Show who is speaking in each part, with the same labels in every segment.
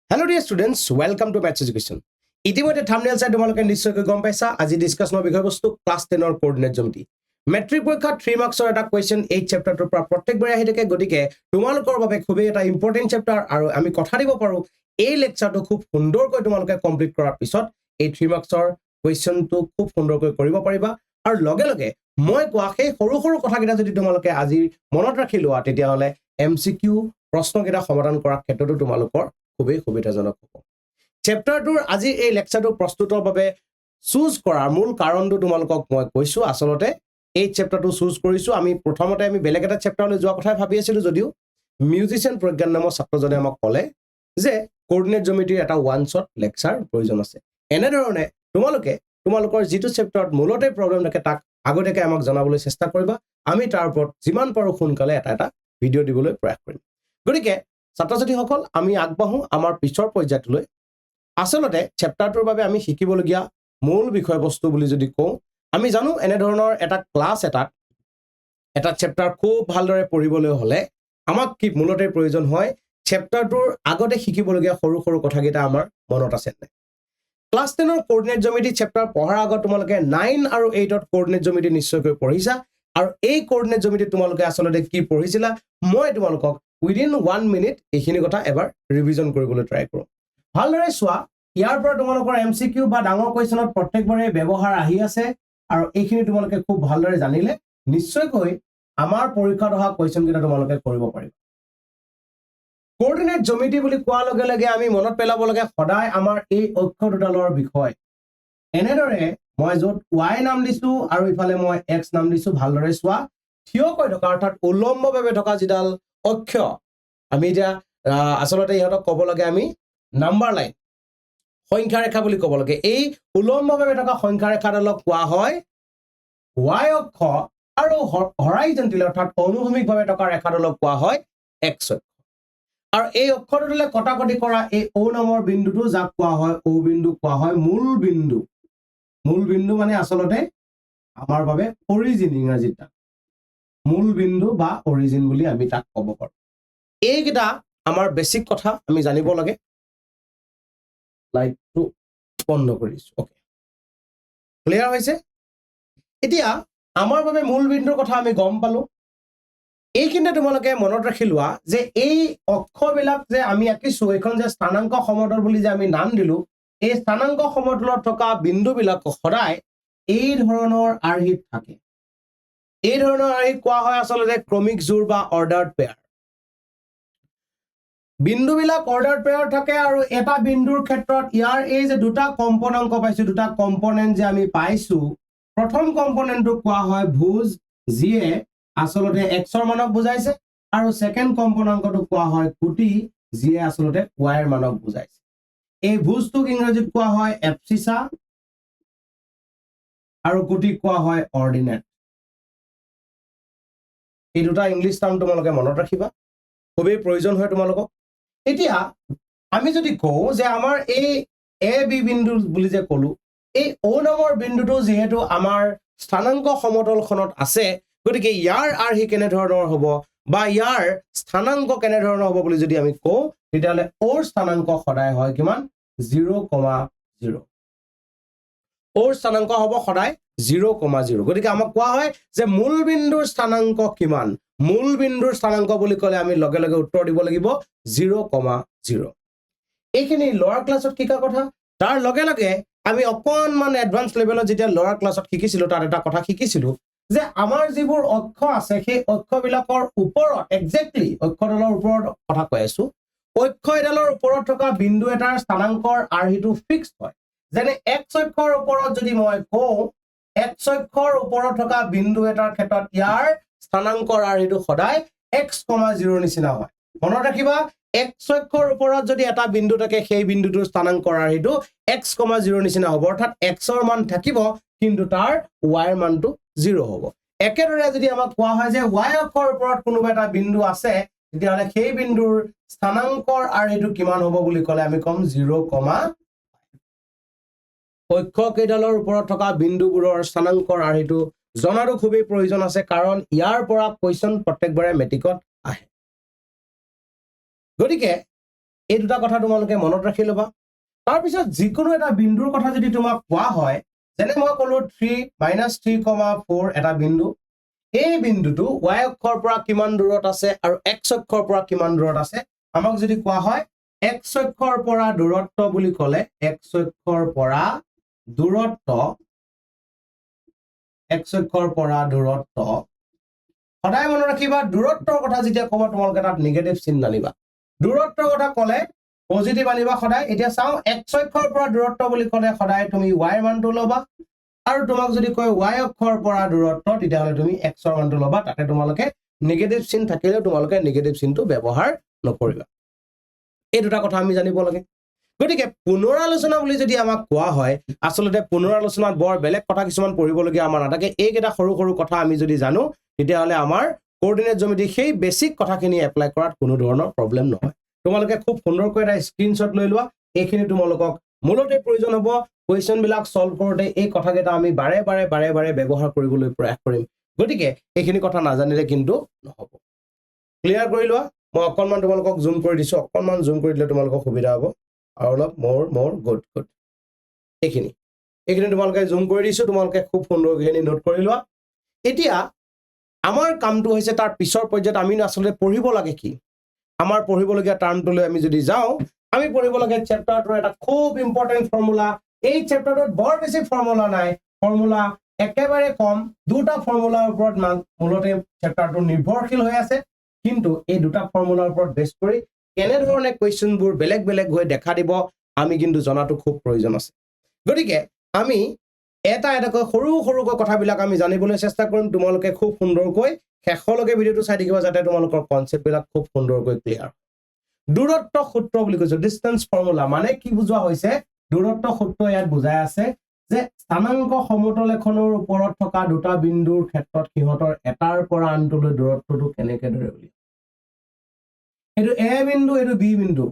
Speaker 1: Hello dear students, welcome to Maths Education. ইতিমধ্যে thumbnail চাই তোমালোকে নিশ্চয়কৈ গম পাইছা আজি ডিসকাশনৰ বিষয়বস্তু ক্লাস 10 ৰ কোঅৰ্ডিনেট জ্যামিতি মেট্ৰিক পৰীক্ষা 3 মাৰ্কছৰ এটা কোৱেশ্চন এই চেপ্টাৰটোৰ পৰা প্ৰত্যেকবাৰে আহি থাকে গতিকে তোমালোকৰ বাবে খুবেই এটা ইম্পৰ্টেন্ট চেপ্টাৰ আৰু আমি কথা দিব পাৰো এই লেকচাৰটো খুব সুন্দৰকৈ তোমালোকে কমপ্লিট কৰাৰ পিছত এই 3 মাৰ্কছৰ কোৱেশ্চনটো খুব সুন্দৰকৈ কৰিব পাৰিবা আৰু লগে লগে মই কোৱা সেই সৰু সৰু কথাকেইটা যদি তোমালোকে আজি মনত ৰাখি লোৱা তেতিয়া হলে এমসিকিউ প্ৰশ্নকেইটা সমাধান কৰাৰ ক্ষেত্ৰতো তোমালোকৰ খুবেই সুবিধাজনক হ'ব চেপ্টাৰটোৰ আজি এই লেকচাৰটো প্ৰস্তুতৰ বাবে চুজ কৰাৰ মূল কাৰণটো তোমালোকক মই কৈছো আসলতে এই চেপ্টাৰটো চুজ কৰিছো আমি প্ৰথমতে আমি বেলেগ এটা চেপ্টাৰলৈ যোৱা কথা ভাবি আছিলো যদিও মিউজিচিয়ান প্ৰজ্ঞান নামৰ ছাত্ৰজনে আমাক ক'লে যে কোঅৰ্ডিনেট জ্যামিতিৰ এটা ওৱান শ্বট লেকচাৰ প্ৰয়োজন আছে এনে ধৰণে তোমালোকৰ যিটো চেপ্টাৰত মূলতে প্ৰবলেম থাকে তাক আগতেকে আমাক জনাবলৈ চেষ্টা কৰিবা আমি তাৰ ওপৰত যিমান পাৰো সোনকালে এটা ভিডিঅ' দিবলৈ প্ৰয়াস কৰিম গতিকে ছাত্ৰ-ছাত্ৰীসকল আমি আগবাঢ়ো আমাৰ পিছৰ পৰ্যায়টোলৈ আসলতে চেপ্টাৰটোৰ বাবে আমি শিকিবলগীয়া মূল বিষয়বস্তু বুলি যদি কওঁ আমি জানো এনে ধৰণৰ এটা ক্লাছ এটা চেপ্টাৰ খুব ভালদৰে পঢ়িবলৈ হলে আমাক কি মূলতে প্ৰয়োজন হয় চেপ্টাৰটোৰ আগতে শিকিবলগীয়া সৰু সৰু কথাকেইটা আমাৰ মনত আছে নাই ক্লাছ 10 ৰ কোঅৰ্ডিনেট জ্যামিতি চেপ্টাৰ পঢ়াৰ আগত তোমালোকে 9 আৰু 8 ত কোঅৰ্ডিনেট জ্যামিতি নিশ্চয়কৈ পঢ়িছা আৰু এই কোঅৰ্ডিনেট জ্যামিতি তোমালোকে আসলতে কি পঢ়িছিলা মই তোমালোকক উইদিন 1 মিনিট এইখিনি কথা এবাৰ ৰিভিজন কৰিবলৈ ট্ৰাই কৰোঁ ভালদৰে চোৱা ইয়াৰ পৰা তোমালোকৰ এমসিকিউ বা ডাঙৰ কোৱেশ্চনত প্ৰত্যেকবাৰে ব্যৱহাৰ আহি আছে আৰু এইখিনি তোমালোকে খুব ভালদৰে জানিলে নিশ্চয়কৈ আমাৰ পৰীক্ষাত অহা কোৱেশ্চনকেইটা তোমালোকে কৰিব পাৰিবা কোঅৰ্ডিনেট জ্যামিতি বুলি কোৱাৰ লগে লগে আমি মনত পেলাব লাগে সদায় আমাৰ এই অক্ষ দুডালৰ বিষয় এনেদৰে মই য'ত y নাম দিছো আৰু ইফালে মই x নাম দিছো ভালদৰে চোৱা থিয়কৈ থকা অৰ্থাৎ উলম্বভাৱে থকা যিডাল অক্ষ আমি এতিয়া আসলতে ইহঁতক ক'ব লাগে আমি নাম্বাৰ লাইন সংখ্যা ৰেখা বুলি ক'ব লাগে এই উলম্বভাৱে থকা সংখ্যা ৰেখাডালক কোৱা হয় y অক্ষ আৰু হৰাইজন্টেল অৰ্থাৎ অনুভূমিকভাৱে থকা ৰেখাডালক কোৱা হয় x অক্ষ আৰু এই অক্ষৰটোলে কটাকটি কৰা এই O নামৰ বিন্দুটো যাক কোৱা হয় O বিন্দু কোৱা হয় মূল বিন্দু মানে আসলতে আমাৰ বাবে অৰিজিন ইংৰাজীত মূল বিন্দু বা অৰিজিন বুলি আমি তাক ক'ব পাৰো এইকেইটা আমাৰ বেসিক কথা আমি জানিব লাগে লাইটটো বন্ধ কৰিছো ওকে ক্লিয়াৰ হৈছে এতিয়া আমাৰ বাবে মূল বিন্দুৰ কথা আমি গম পালো এইখিনিতে তোমালোকে মনত ৰাখি লোৱা যে এই অক্ষবিলাক যে আমি আঁকিছো এখন যে স্থানাংক সমতল বুলি যে আমি নাম দিলো এই স্থানাংক সমতলত থকা বিন্দুবিলাক সদায় এই ধৰণৰ আৰ্হিত থাকে এই ধৰণৰ আৰ্হি কোৱা হয় আসলতে ক্ৰমিক জোৰ বা অৰ্ডাৰ্ড পেয়াৰ বিন্দুবিলাক অৰ্ডাৰ্ড পেয়াৰ থাকে আৰু এটা বিন্দুৰ ক্ষেত্ৰত ইয়াৰ এই যে দুটা কম্পোনেন্ট পাইছো দুটা কম্পোনেন্ট যে আমি পাইছো প্ৰথম কম্পোনেন্টটো কোৱা হয় ভুজ যিয়ে আসলতে x ৰ মানক বুজাইছে আৰু সেকেন্ড কম্পোনেন্টটো কোৱা হয় কুটি যিয়ে আসলতে y ৰ মানক বুজাইছে এই ভুজটোক ইংৰাজীত কোৱা হয় এবসিসা আৰু কুটি কোৱা হয় অৰ্ডিনেট এই দুটা ইংলিছ টাৰ্ম তোমালোকে মনত ৰাখিবা খুবেই প্ৰয়োজন হয় তোমালোকক এতিয়া আমি যদি কওঁ যে আমাৰ এই এ বি বিন্দু বুলি যে ক'লো এই O নামৰ বিন্দুটো যেহেতু আমাৰ স্থানাংক সমতলখনত আছে গতিকে ইয়াৰ আৰ্হি কেনে ধৰণৰ হ'ব বা ইয়াৰ স্থানাংক কেনে ধৰণৰ হ'ব বুলি যদি আমি কওঁ তেতিয়াহ'লে ওৰ স্থানাংক সদায় হয় কিমান 0,0 ওৰ স্থানাংক হ'ব সদায় 0,0 গতিকে আমাক কোৱা হয় যে মূল বিন্দুৰ স্থানাংক কিমান মূল বিন্দুৰ স্থানাংক বুলি ক'লে আমি লগে লগে উত্তৰ দিব লাগিব 0,0 এইখিনি লোৱাৰ ক্লাছত শিকা কথা তাৰ লগে লগে আমি অকনমান এডভান্স লেভেলত যেতিয়া লোৱাৰ ক্লাছত শিকিছিলো তাত এটা কথা শিকিছিলো যে আমাৰ যিবোৰ অক্ষ আছে সেই অক্ষবিলাকৰ ওপৰত এক্সেক্টলি অক্ষডালৰ ওপৰত কথা কৈ আছো অক্ষ এডালৰ ওপৰত থকা বিন্দু এটাৰ স্থানাংকৰ আৰ্হিটো ফিক্সড হয় যেনে x অক্ষৰ ওপৰত যদি মই কওঁ x অক্ষৰ ওপৰত থকা বিন্দু এটাৰ ক্ষেত্ৰত ইয়াৰ স্থানাংকৰ আৰ্হিটো সদায় x,0 নিচিনা হয় মনত ৰাখিবা x অক্ষৰ ওপৰত যদি এটা বিন্দু থাকে সেই বিন্দুটোৰ স্থানাংকৰ আৰ্হিটো x,0 নিচিনা হ'ব অৰ্থাৎ x ৰ মান থাকিব কিন্তু তাৰ y ৰ মানটো 0 হ'ব একেদৰে যদি আমাক কোৱা হয় যে y অক্ষৰ ওপৰত কোনোবা এটা বিন্দু আছে তেতিয়াহ'লে সেই বিন্দুৰ স্থানাংকৰ আৰ্হিটো কিমান হ'ব বুলি ক'লে আমি কম 0,5 অক্ষ কেইডালৰ ওপৰত থকা বিন্দুবোৰৰ স্থানাংকৰ আৰ্হিটো জনাৰো খুবেই প্ৰয়োজন আছে কাৰণ ইয়াৰ পৰা কোৱেশ্চন প্ৰত্যেকবাৰে মেট্ৰিকত আহে গতিকে এই দুটা কথা তোমালোকে মনত ৰাখি ল'বা তাৰপিছত যিকোনো এটা বিন্দুৰ কথা যদি তোমাক কোৱা হয় যেনে মই ক'লো 3 -3, 4 এটা বিন্দু এই বিন্দুটো y অক্ষৰ পৰা কিমান দূৰত আছে আৰু x অক্ষৰ পৰা কিমান দূৰত আছে আমাক যদি কোৱা হয় x অক্ষৰ পৰা দূৰত্ব বুলি ক'লে x অক্ষৰ পৰা দূৰত্ব সদায় মনত ৰাখিবা দূৰত্বৰ কথা যেতিয়া ক'ব তোমালোকে তাত নিগেটিভ চিহ্ন আনিবা দূৰত্বৰ কথা ক'লে পজিটিভ আনিবা সদায় এতিয়া চাও x অক্ষৰ পৰা দূৰত্ব বুলি ক'লে সদায় তুমি y ৰ মানটো ল'বা আৰু তোমাক যদি কয় y অক্ষৰ পৰা দূৰত্ব তেতিয়াহ'লে তুমি x ৰ মানটো ল'বা তাতে তোমালোকে নিগেটিভ চিহ্ন থাকিলে তোমালোকে নিগেটিভ চিহ্নটো ব্যৱহাৰ নকৰিবা এই দুটা কথা আমি জানিব লাগে গতিকে পুনৰালোচনা বুলি যদি আমাক কোৱা হয় আসলতে পুনৰালোচনাত বৰ বেলেগ কথা কিছুমান পঢ়িবলগীয়া আমাৰ নাথাকে এইকেইটা সৰু সৰু কথা আমি যদি জানো তেতিয়াহ'লে আমাৰ কোঅৰ্ডিনেট জ্যামিতি সেই বেসিক কথাখিনি এপ্লাই কৰাত কোনো ধৰণৰ প্ৰবলেম নহয় তোমালোকে খুব সুন্দৰকৈ এটা স্ক্ৰিনশ্বট লৈ লোৱা এইখিনি তোমালোকক মূলতে প্ৰয়োজন হ'ব কুৱেশ্যন বিলাক সলভ কৰোঁতে এই কথাকেইটা আমি বাৰে বাৰে ব্যৱহাৰ কৰিবলৈ প্ৰয়াস কৰিম গতিকে এইখিনি কথা নাজানিলে কিন্তু নহ'ব ক্লিয়াৰ কৰি লোৱা মই অকণমান তোমালোকক জুম কৰি দিছো অকণমান জুম কৰি দিলে তোমালোকক সুবিধা হ'ব আৰু অলপ মোৰ গুড এইখিনি তোমালোকে জুম কৰি দিছো তোমালোকে খুব সুন্দৰকৈ নোট কৰি লোৱা এতিয়া আমাৰ কামটো হৈছে তাৰ পিছৰ পৰ্যায়ত আমি আসলে পঢ়িব লাগে কি আমাৰ পঢ়িবলগীয়া টাৰ্মটোলৈ আমি যদি যাওঁ আমি পঢ়িব লাগে চেপ্টাৰটোৰ এটা খুব ইম্পৰ্টেন্ট ফৰ্মুলা এই চেপ্টাৰটোত বৰ বেছি ফৰ্মুলা নাই ফৰ্মুলা একেবাৰে কম দুটা ফৰ্মুলাৰ ওপৰত মূলতে চেপ্টাৰটো নিৰ্ভৰশীল হৈ আছে কিন্তু এই দুটা ফৰ্মুলাৰ ওপৰত বেছ কৰি কেনে ধৰণে কোৱেশ্যনবোৰ বেলেগ হৈ দেখা দিব আমি কিন্তু জনাটো খুব প্ৰয়োজন আছে গতিকে আমি এটাকৈ সৰু কথাবিলাক আমি জানিবলৈ চেষ্টা কৰিম তোমালোকে খুব সুন্দৰকৈ শেষলৈকে ভিডিঅটো চাই থাকিবা যাতে তোমালোকৰ কনসেপ্টবিলাক খুব সুন্দৰকৈ ক্লিয়াৰ দূৰত্ব সূত্ৰ বুলি কৈছো ডিসটেন্স ফৰ্মুলা মানে কি বুজোৱা হৈছে দূৰত্ব সূত্ৰ ইয়াত বুজাই আছে যে স্থানাংক সমতল এখনৰ ওপৰত থকা দুটা বিন্দুৰ ক্ষেত্ৰত সিহঁতৰ এটাৰ পৰা আনটোলৈ দূৰত্বটো কেনেকৈ ধৰে বুলি এটো a বিন্দু এটো b বিন্দু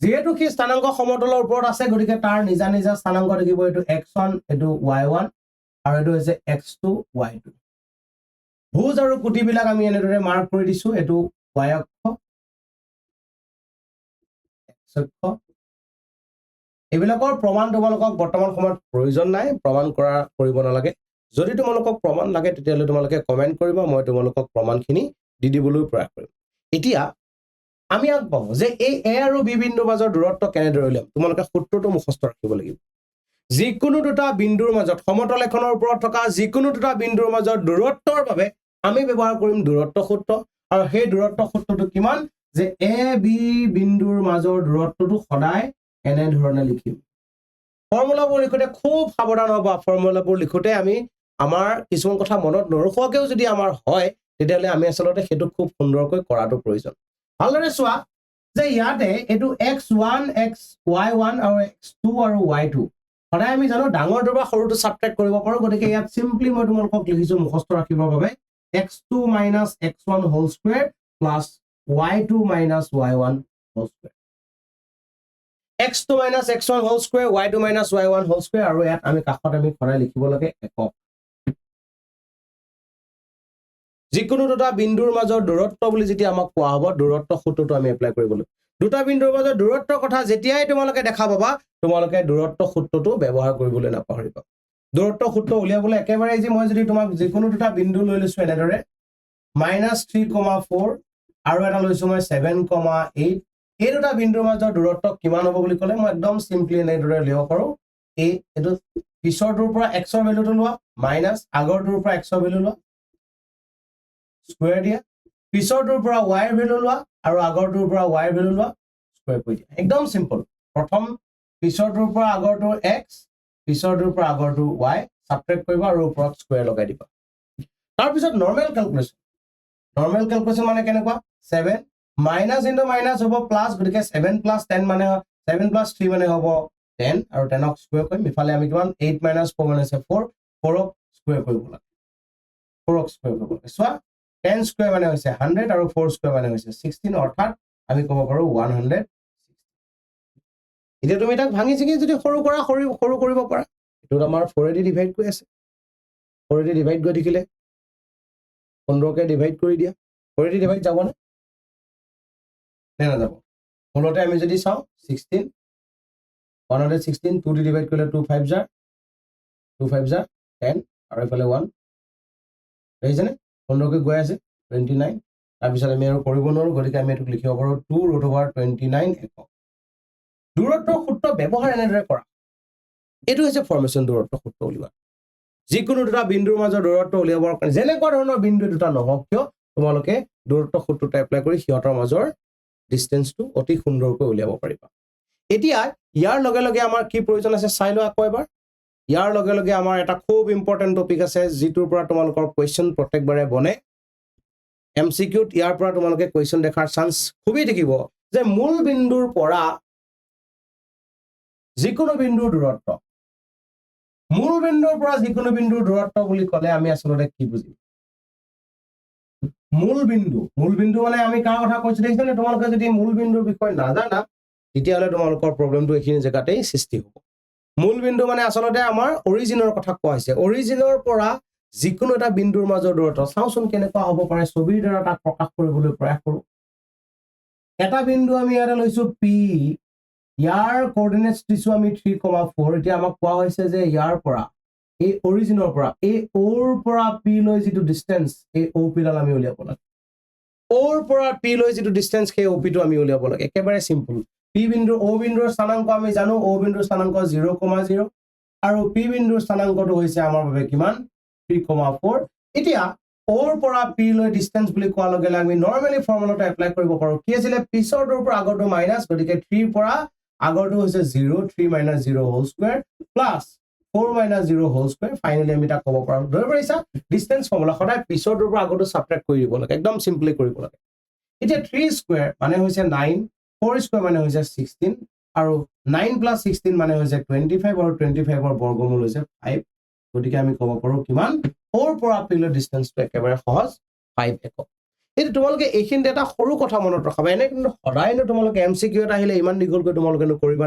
Speaker 1: যেহেতু কি স্থানাংক সমতলৰ ওপৰত আছে গতিকে তাৰ নিজা নিজা স্থানাংক থাকিব এটো x1 এটো y1 আৰু এটো হৈছে x2 y2 ভুজ আৰু কুটি বিলাক আমি এনেদৰে মাৰ্ক কৰি দিছো এটো y অক্ষ x অক্ষ এবিলাকৰ প্ৰমাণ তোমালোকক বৰ্তমান সময়ত প্ৰয়োজন নাই প্ৰমাণ কৰিব নালাগে যদি তোমালোকক প্ৰমাণ লাগে তেতিয়াহ'লে তোমালোকে কমেন্ট কৰিবা মই তোমালোকক প্ৰমাণখিনি দি দিবলৈ প্ৰয়াস কৰিম এতিয়া আমি আগবাঢ়ো যে এই a আৰু b বিন্দুৰ মাজৰ দূৰত্ব কেনেদৰে উলিয়াম তোমালোকে সূত্ৰটো মুখস্থ ৰাখিব লাগিব যিকোনো দুটা বিন্দুৰ মাজত সমতল এখনৰ ওপৰত থকা যিকোনো দুটা বিন্দুৰ মাজৰ দূৰত্বৰ বাবে আমি ব্যৱহাৰ কৰিম দূৰত্ব সূত্ৰ আৰু সেই দূৰত্ব সূত্ৰটো কিমান যে a b বিন্দুৰ মাজৰ দূৰত্বটো সদায় এনে ধৰণে লিখিম ফৰ্মুলাবোৰ লিখোতে খুব সাৱধান হ'বা ফৰ্মুলাবোৰ লিখোতে আমি আমাৰ কিছুমান কথা মনত নৰখোৱাকেও যদি আমাৰ হয় তেতিয়াহ'লে আমি আসলতে সেইটো খুব সুন্দৰকৈ কৰাটো প্ৰয়োজন ভালদৰে চোৱা যে ইয়াতে এটো x1 y1 আৰু x2 আৰু y2 সদায় আমি জানো ডাঙৰটো বা সৰুটো সাবট্ৰেক্ট কৰিব পাৰো গতিকে ইয়াত সিম্পলি মই তোমালোকক লিখিছো মুখস্থ ৰাখিবৰ বাবে x2 - x1 whole square plus y2 - y1 whole square x2 - x1 whole square y2 - y1 whole square আৰু ইয়াত আমি কাষত আমি সদায় লিখিব লাগে একক যিকোনো দুটা বিন্দুৰ মাজৰ দূৰত্ব বুলি যেতিয়া আমাক কোৱা হ'ব দূৰত্ব সূত্ৰটো আমি এপ্লাই কৰিব লাগিব দুটা বিন্দুৰ মাজৰ দূৰত্বৰ কথা যেতিয়াই তোমালোকে দেখা পাবা তোমালোকে দূৰত্ব সূত্ৰটো ব্যৱহাৰ কৰিবলৈ নাপাহৰিবা দূৰত্ব সূত্ৰ উলিয়াবলৈ একেবাৰে যে মই যদি তোমাক যিকোনো দুটা বিন্দু লৈ লৈছো এনেদৰে -3,4 আৰু এটা লৈছো মই 7,8 এই দুটা বিন্দুৰ মাজৰ দূৰত্ব কিমান হ'ব বুলি ক'লে মই একদম সিম্পলি এনেদৰে লিখিব পাৰো এটো পিছৰটোৰ পৰা x ৰ ভ্যালুটো লোৱা মাইনাস আগৰটোৰ পৰা x ৰ ভ্যালু লোৱা স্কয়াৰ দিয়া পিছৰটোৰ পৰা y ৰ ভ্যালু লোৱা আৰু আগৰটোৰ পৰা y ৰ ভ্যালু লোৱা স্কয়াৰ কৰি দিয়া একদম সিম্পল প্ৰথম পিছৰটোৰ পৰা আগৰটোৰ x পিছৰটোৰ পৰা আগৰটোৰ y সাবট্ৰেক্ট কৰিবা আৰু ওপৰত স্কয়াৰ লগাই দিবা তাৰ পিছত নৰমাল ক্যালকুলেশন মানে কেনেকুৱা 7 মাইনাস ইনটু মাইনাস হ'ব প্লাস গতিকে 7 + 10 মানে 7 + 3 মানে হ'ব 10 আৰু 10 ক স্কয়াৰ কৰিম ইফালে আমি কিমান 8 - 4 মানে 4 4 ক স্কয়াৰ কৰিব লাগে 4 ক স্কয়াৰ কৰিব লাগে চোৱা 10 স্কয়াৰ মানে হৈছে 100 আৰু 4 স্কয়াৰ মানে হৈছে 16 অৰ্থাৎ আমি ক'ব পাৰো 100 এতিয়া তুমি তাক ভাঙি চিঙি যদি সৰু কৰিব পাৰা এটো আমাৰ 4 দি ডিভাইড কৰি আছে 4 দি ডিভাইড কৰি দিলে 15 কে ডিভাইড কৰি দিয়া 4 দি ডিভাইড যাব না যাব মূলতে আমি যদি চাওঁ 16 116 2 দি ডিভাইড কৰিলে 2 5 যা 10 আৰু এফালে 1 দেখিছেনে সুন্দৰকৈ গৈ আছে 29 তাৰপিছত আমি আৰু কৰিব নোৱাৰো গতিকে আমি এইটোক লিখিব পাৰোঁ 2√29 একক দূৰত্বৰ সূত্ৰ ব্যৱহাৰ এনেদৰে কৰা এইটো হৈছে ফৰ্মেশ্যন দূৰত্বৰ সূত্ৰ উলিওৱা যিকোনো দুটা বিন্দুৰ মাজৰ দূৰত্ব উলিয়াবৰ কাৰণে যেনেকুৱা ধৰণৰ বিন্দু দুটা নহওক কিয় তোমালোকে দূৰত্ব সূত্ৰটো এপ্লাই কৰি সিহঁতৰ মাজৰ ডিষ্টেন্সটো অতি সুন্দৰকৈ উলিয়াব পাৰিবা এতিয়া ইয়াৰ লগে লগে আমাৰ কি প্ৰয়োজন আছে চাই লোৱা আকৌ এবাৰ ইয়াৰ লগে লগে আমাৰ এটা খুব ইম্পৰ্টেণ্ট টপিক আছে যিটোৰ পৰা তোমালোকৰ কুৱেশ্যন প্ৰত্যেকবাৰে বনে এমচিকিউত ইয়াৰ পৰা তোমালোকে কুৱেশ্যন দেখাৰ চান্স খুবেই থাকিব যে মূল বিন্দুৰ পৰা যিকোনো বিন্দুৰ দূৰত্ব মূল বিন্দুৰ পৰা যিকোনো বিন্দুৰ দূৰত্ব বুলি ক'লে আমি আচলতে কি বুজিম মূল বিন্দু মানে আমি কাৰ কথা কৈছো দেখিছানে তোমালোকে যদি মূল বিন্দুৰ বিষয়ে নাজানা তেতিয়াহ'লে তোমালোকৰ প্ৰব্লেমটো এইখিনি জেগাতেই সৃষ্টি হ'ব মূল বিন্দু মানে আচলতে আমাৰ অৰিজিনৰ কথা কোৱা হৈছে অৰিজিনৰ পৰা যিকোনো এটা বিন্দুৰ মাজৰ দূৰত্ব চাওঁচোন কেনেকুৱা হ'ব পাৰে ছবিৰ দ্বাৰা তাক প্ৰকাশ কৰিবলৈ প্ৰয়াস কৰোঁ এটা বিন্দু আমি ইয়াতে লৈছো পি ইয়াৰ কোঅৰ্ডিনেটছ দিছো আমি 3,4 এতিয়া আমাক কোৱা হৈছে যে ইয়াৰ পৰা এই অৰিজিনৰ পৰা এই ওৰ পৰা পি লৈ যিটো ডিষ্টেন্স এই অ পি ডাল আমি উলিয়াব লাগে ওৰ পৰা পি লৈ যিটো ডিষ্টেন্স সেই অ পিটো আমি উলিয়াব লাগে একেবাৰে সিম্পল পি বিন্দু অ বিন্দুৰ স্থানাংক আমি জানো অ বিন্দুৰ স্থানাংক 0,0 আৰু পি বিন্দুৰ স্থানাংকটো হৈছে আমাৰ বাবে কিমান 3,4 এতিয়া ওৰ পৰা পি লৈ ডিষ্টেন্স বুলি কোৱাৰ লগে লগে আমি নৰ্মেলি ফৰ্মুলাটো এপ্লাই কৰিব পাৰোঁ কি আছিলে পিছৰটোৰ পৰা আগৰটো মাইনাছ গতিকে 3 পৰা আগৰটো হৈছে 0 3 - 0 whole square plus 4 - 0 whole square finally আমি এটা ক'ব পাৰোঁ ধৰি পাৰিছা ডিষ্টেন্স ফৰ্মুলা সদায় পিছৰটোৰ পৰা আগৰটো সাবট্ৰেক্ট কৰি দিব লাগে একদম সিম্পলি কৰিব লাগে এতিয়া 3 স্কয়াৰ মানে হৈছে 9 4 স্কয়াৰ মানে হৈছে 16 আৰু 9 + 16 মানে হৈছে 25 আৰু 25 ৰ বৰ্গমূল হৈছে 5 গতিকে আমি ক'ব পাৰোঁ কিমান ওৰ পৰা পিলৈ ডিষ্টেন্সটো একেবাৰে সহজ 5 একক এইটো তোমালোকে এইখিনিতে এটা সৰু কথা মনত ৰাখিবা এনে কিন্তু সদায় তোমালোকে এমচিকিউ এটা আহিলে ইমান দীঘলকৈ তোমালোকে নকৰিবা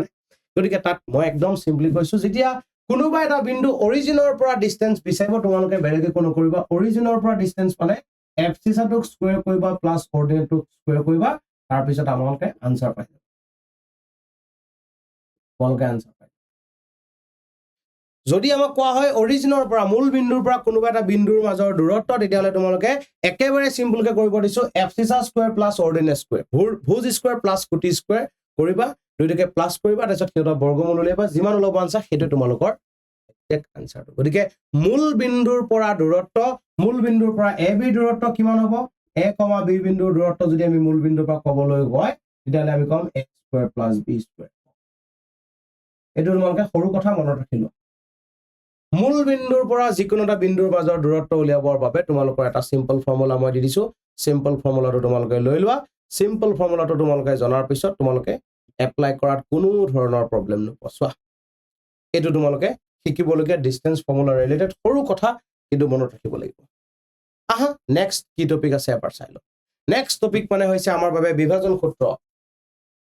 Speaker 1: গতিকে তাত মই একদম সিম্পলি কৈছো যেতিয়া কোনোবা এটা বিন্দু অৰিজিনৰ পৰা ডিষ্টেন্স বিচাৰিব তোমালোকে বেলেগে কোনো কৰিবা অৰিজিনৰ পৰা ডিষ্টেন্স মানে এফচিছাটোক স্কয়াৰ কৰিবা প্লাস কোঅৰ্ডিনেটটোক স্কয়াৰ কৰিবা তাৰ পিছত আমালোকে আনসাৰ পাই যাব তোমালোকে আনসাৰ পাই যদি আমাক কোৱা হয় অৰিজিনৰ পৰা মূল বিন্দুৰ পৰা কোনোবা এটা বিন্দুৰ মাজৰ দূৰত্ব তেতিয়াহ'লে তোমালোকে একেবাৰে সিম্পলকৈ কৰিব দিছো এফচিছা স্কয়াৰ প্লাস অৰ্ডিনেট স্কয়াৰ ভুজ স্কয়াৰ প্লাস কোটি স্কয়াৰ কৰিবা দুইটাকে প্লাস কৰিবা তাৰপিছত সিহঁতৰ বৰ্গমূল উলিয়াবা যিমান ওলাব আনসাৰ সেইটো তোমালোকৰ এক আনসাৰটো গতিকে মূল বিন্দুৰ পৰা দূৰত্ব মূল বিন্দুৰ পৰা এ বি দূৰত্ব কিমান হ'ব এ কমা বি বিন্দুৰ দূৰত্ব যদি আমি মূল বিন্দুৰ পৰা ক'বলৈ হয় তেতিয়াহ'লে আমি কম x square plus b square এইটো তোমালোকে সৰু কথা মনত ৰাখিলো মূল বিন্দুৰ পৰা যিকোনো এটা বিন্দুৰ মাজৰ দূৰত্ব উলিয়াবৰ বাবে তোমালোকৰ এটা সিম্পল ফৰ্মুলা মই দি দিছো সিম্পল ফৰ্মুলাটো তোমালোকে লৈ লোৱা সিম্পল ফৰ্মুলাটো তোমালোকে জনাৰ পিছত তোমালোকে এপ্লাই কৰাত কোনো ধৰণৰ প্ৰবলেম নোপোৱা এইটো তোমালোকে শিকিবলগীয়া ডিষ্টেন্স ফৰ্মুলা ৰিলেটেড সৰু কথা কিন্তু মনত ৰাখিব লাগিব আহা নেক্সট কি টপিক আছে এবাৰ চাই লওঁ নেক্সট টপিক মানে হৈছে আমাৰ বাবে বিভাজন সূত্ৰ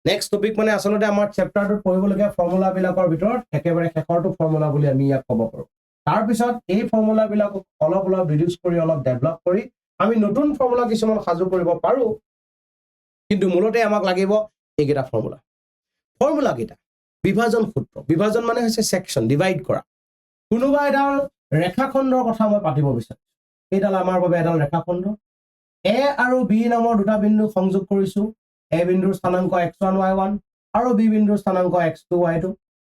Speaker 1: নেক্সট টপিক মানে আচলতে আমাৰ চেপ্টাৰটোত পঢ়িবলগীয়া ফৰ্মুলাবিলাকৰ ভিতৰত একেবাৰে শেষৰটো ফৰ্মুলা বুলি আমি ইয়াক ক'ব পাৰোঁ তাৰ পিছত এই ফৰ্মুলাবিলাকক অলপ ৰিডিউস কৰি অলপ ডেভেলপ কৰি আমি নতুন ফৰ্মুলা কিছুমান সাজু কৰিব পাৰোঁ কিন্তু মূলতে আমাক লাগিব এইকেইটা ফৰ্মুলা কেইটা বিভাজন সূত্ৰ বিভাজন মানে হৈছে সেকশন ডিভাইড কৰা কোনোবা এডাল ৰেখাখণ্ডৰ কথা মই পাতিব বিচাৰিছো এইডাল আমাৰ বাবে এডাল ৰেখাখণ্ড এ আৰু বি নামৰ দুটা বিন্দু সংযোগ কৰিছো এ বিন্দুৰ স্থানাংক x1 y1 আৰু বি বিন্দুৰ স্থানাংক x2 y2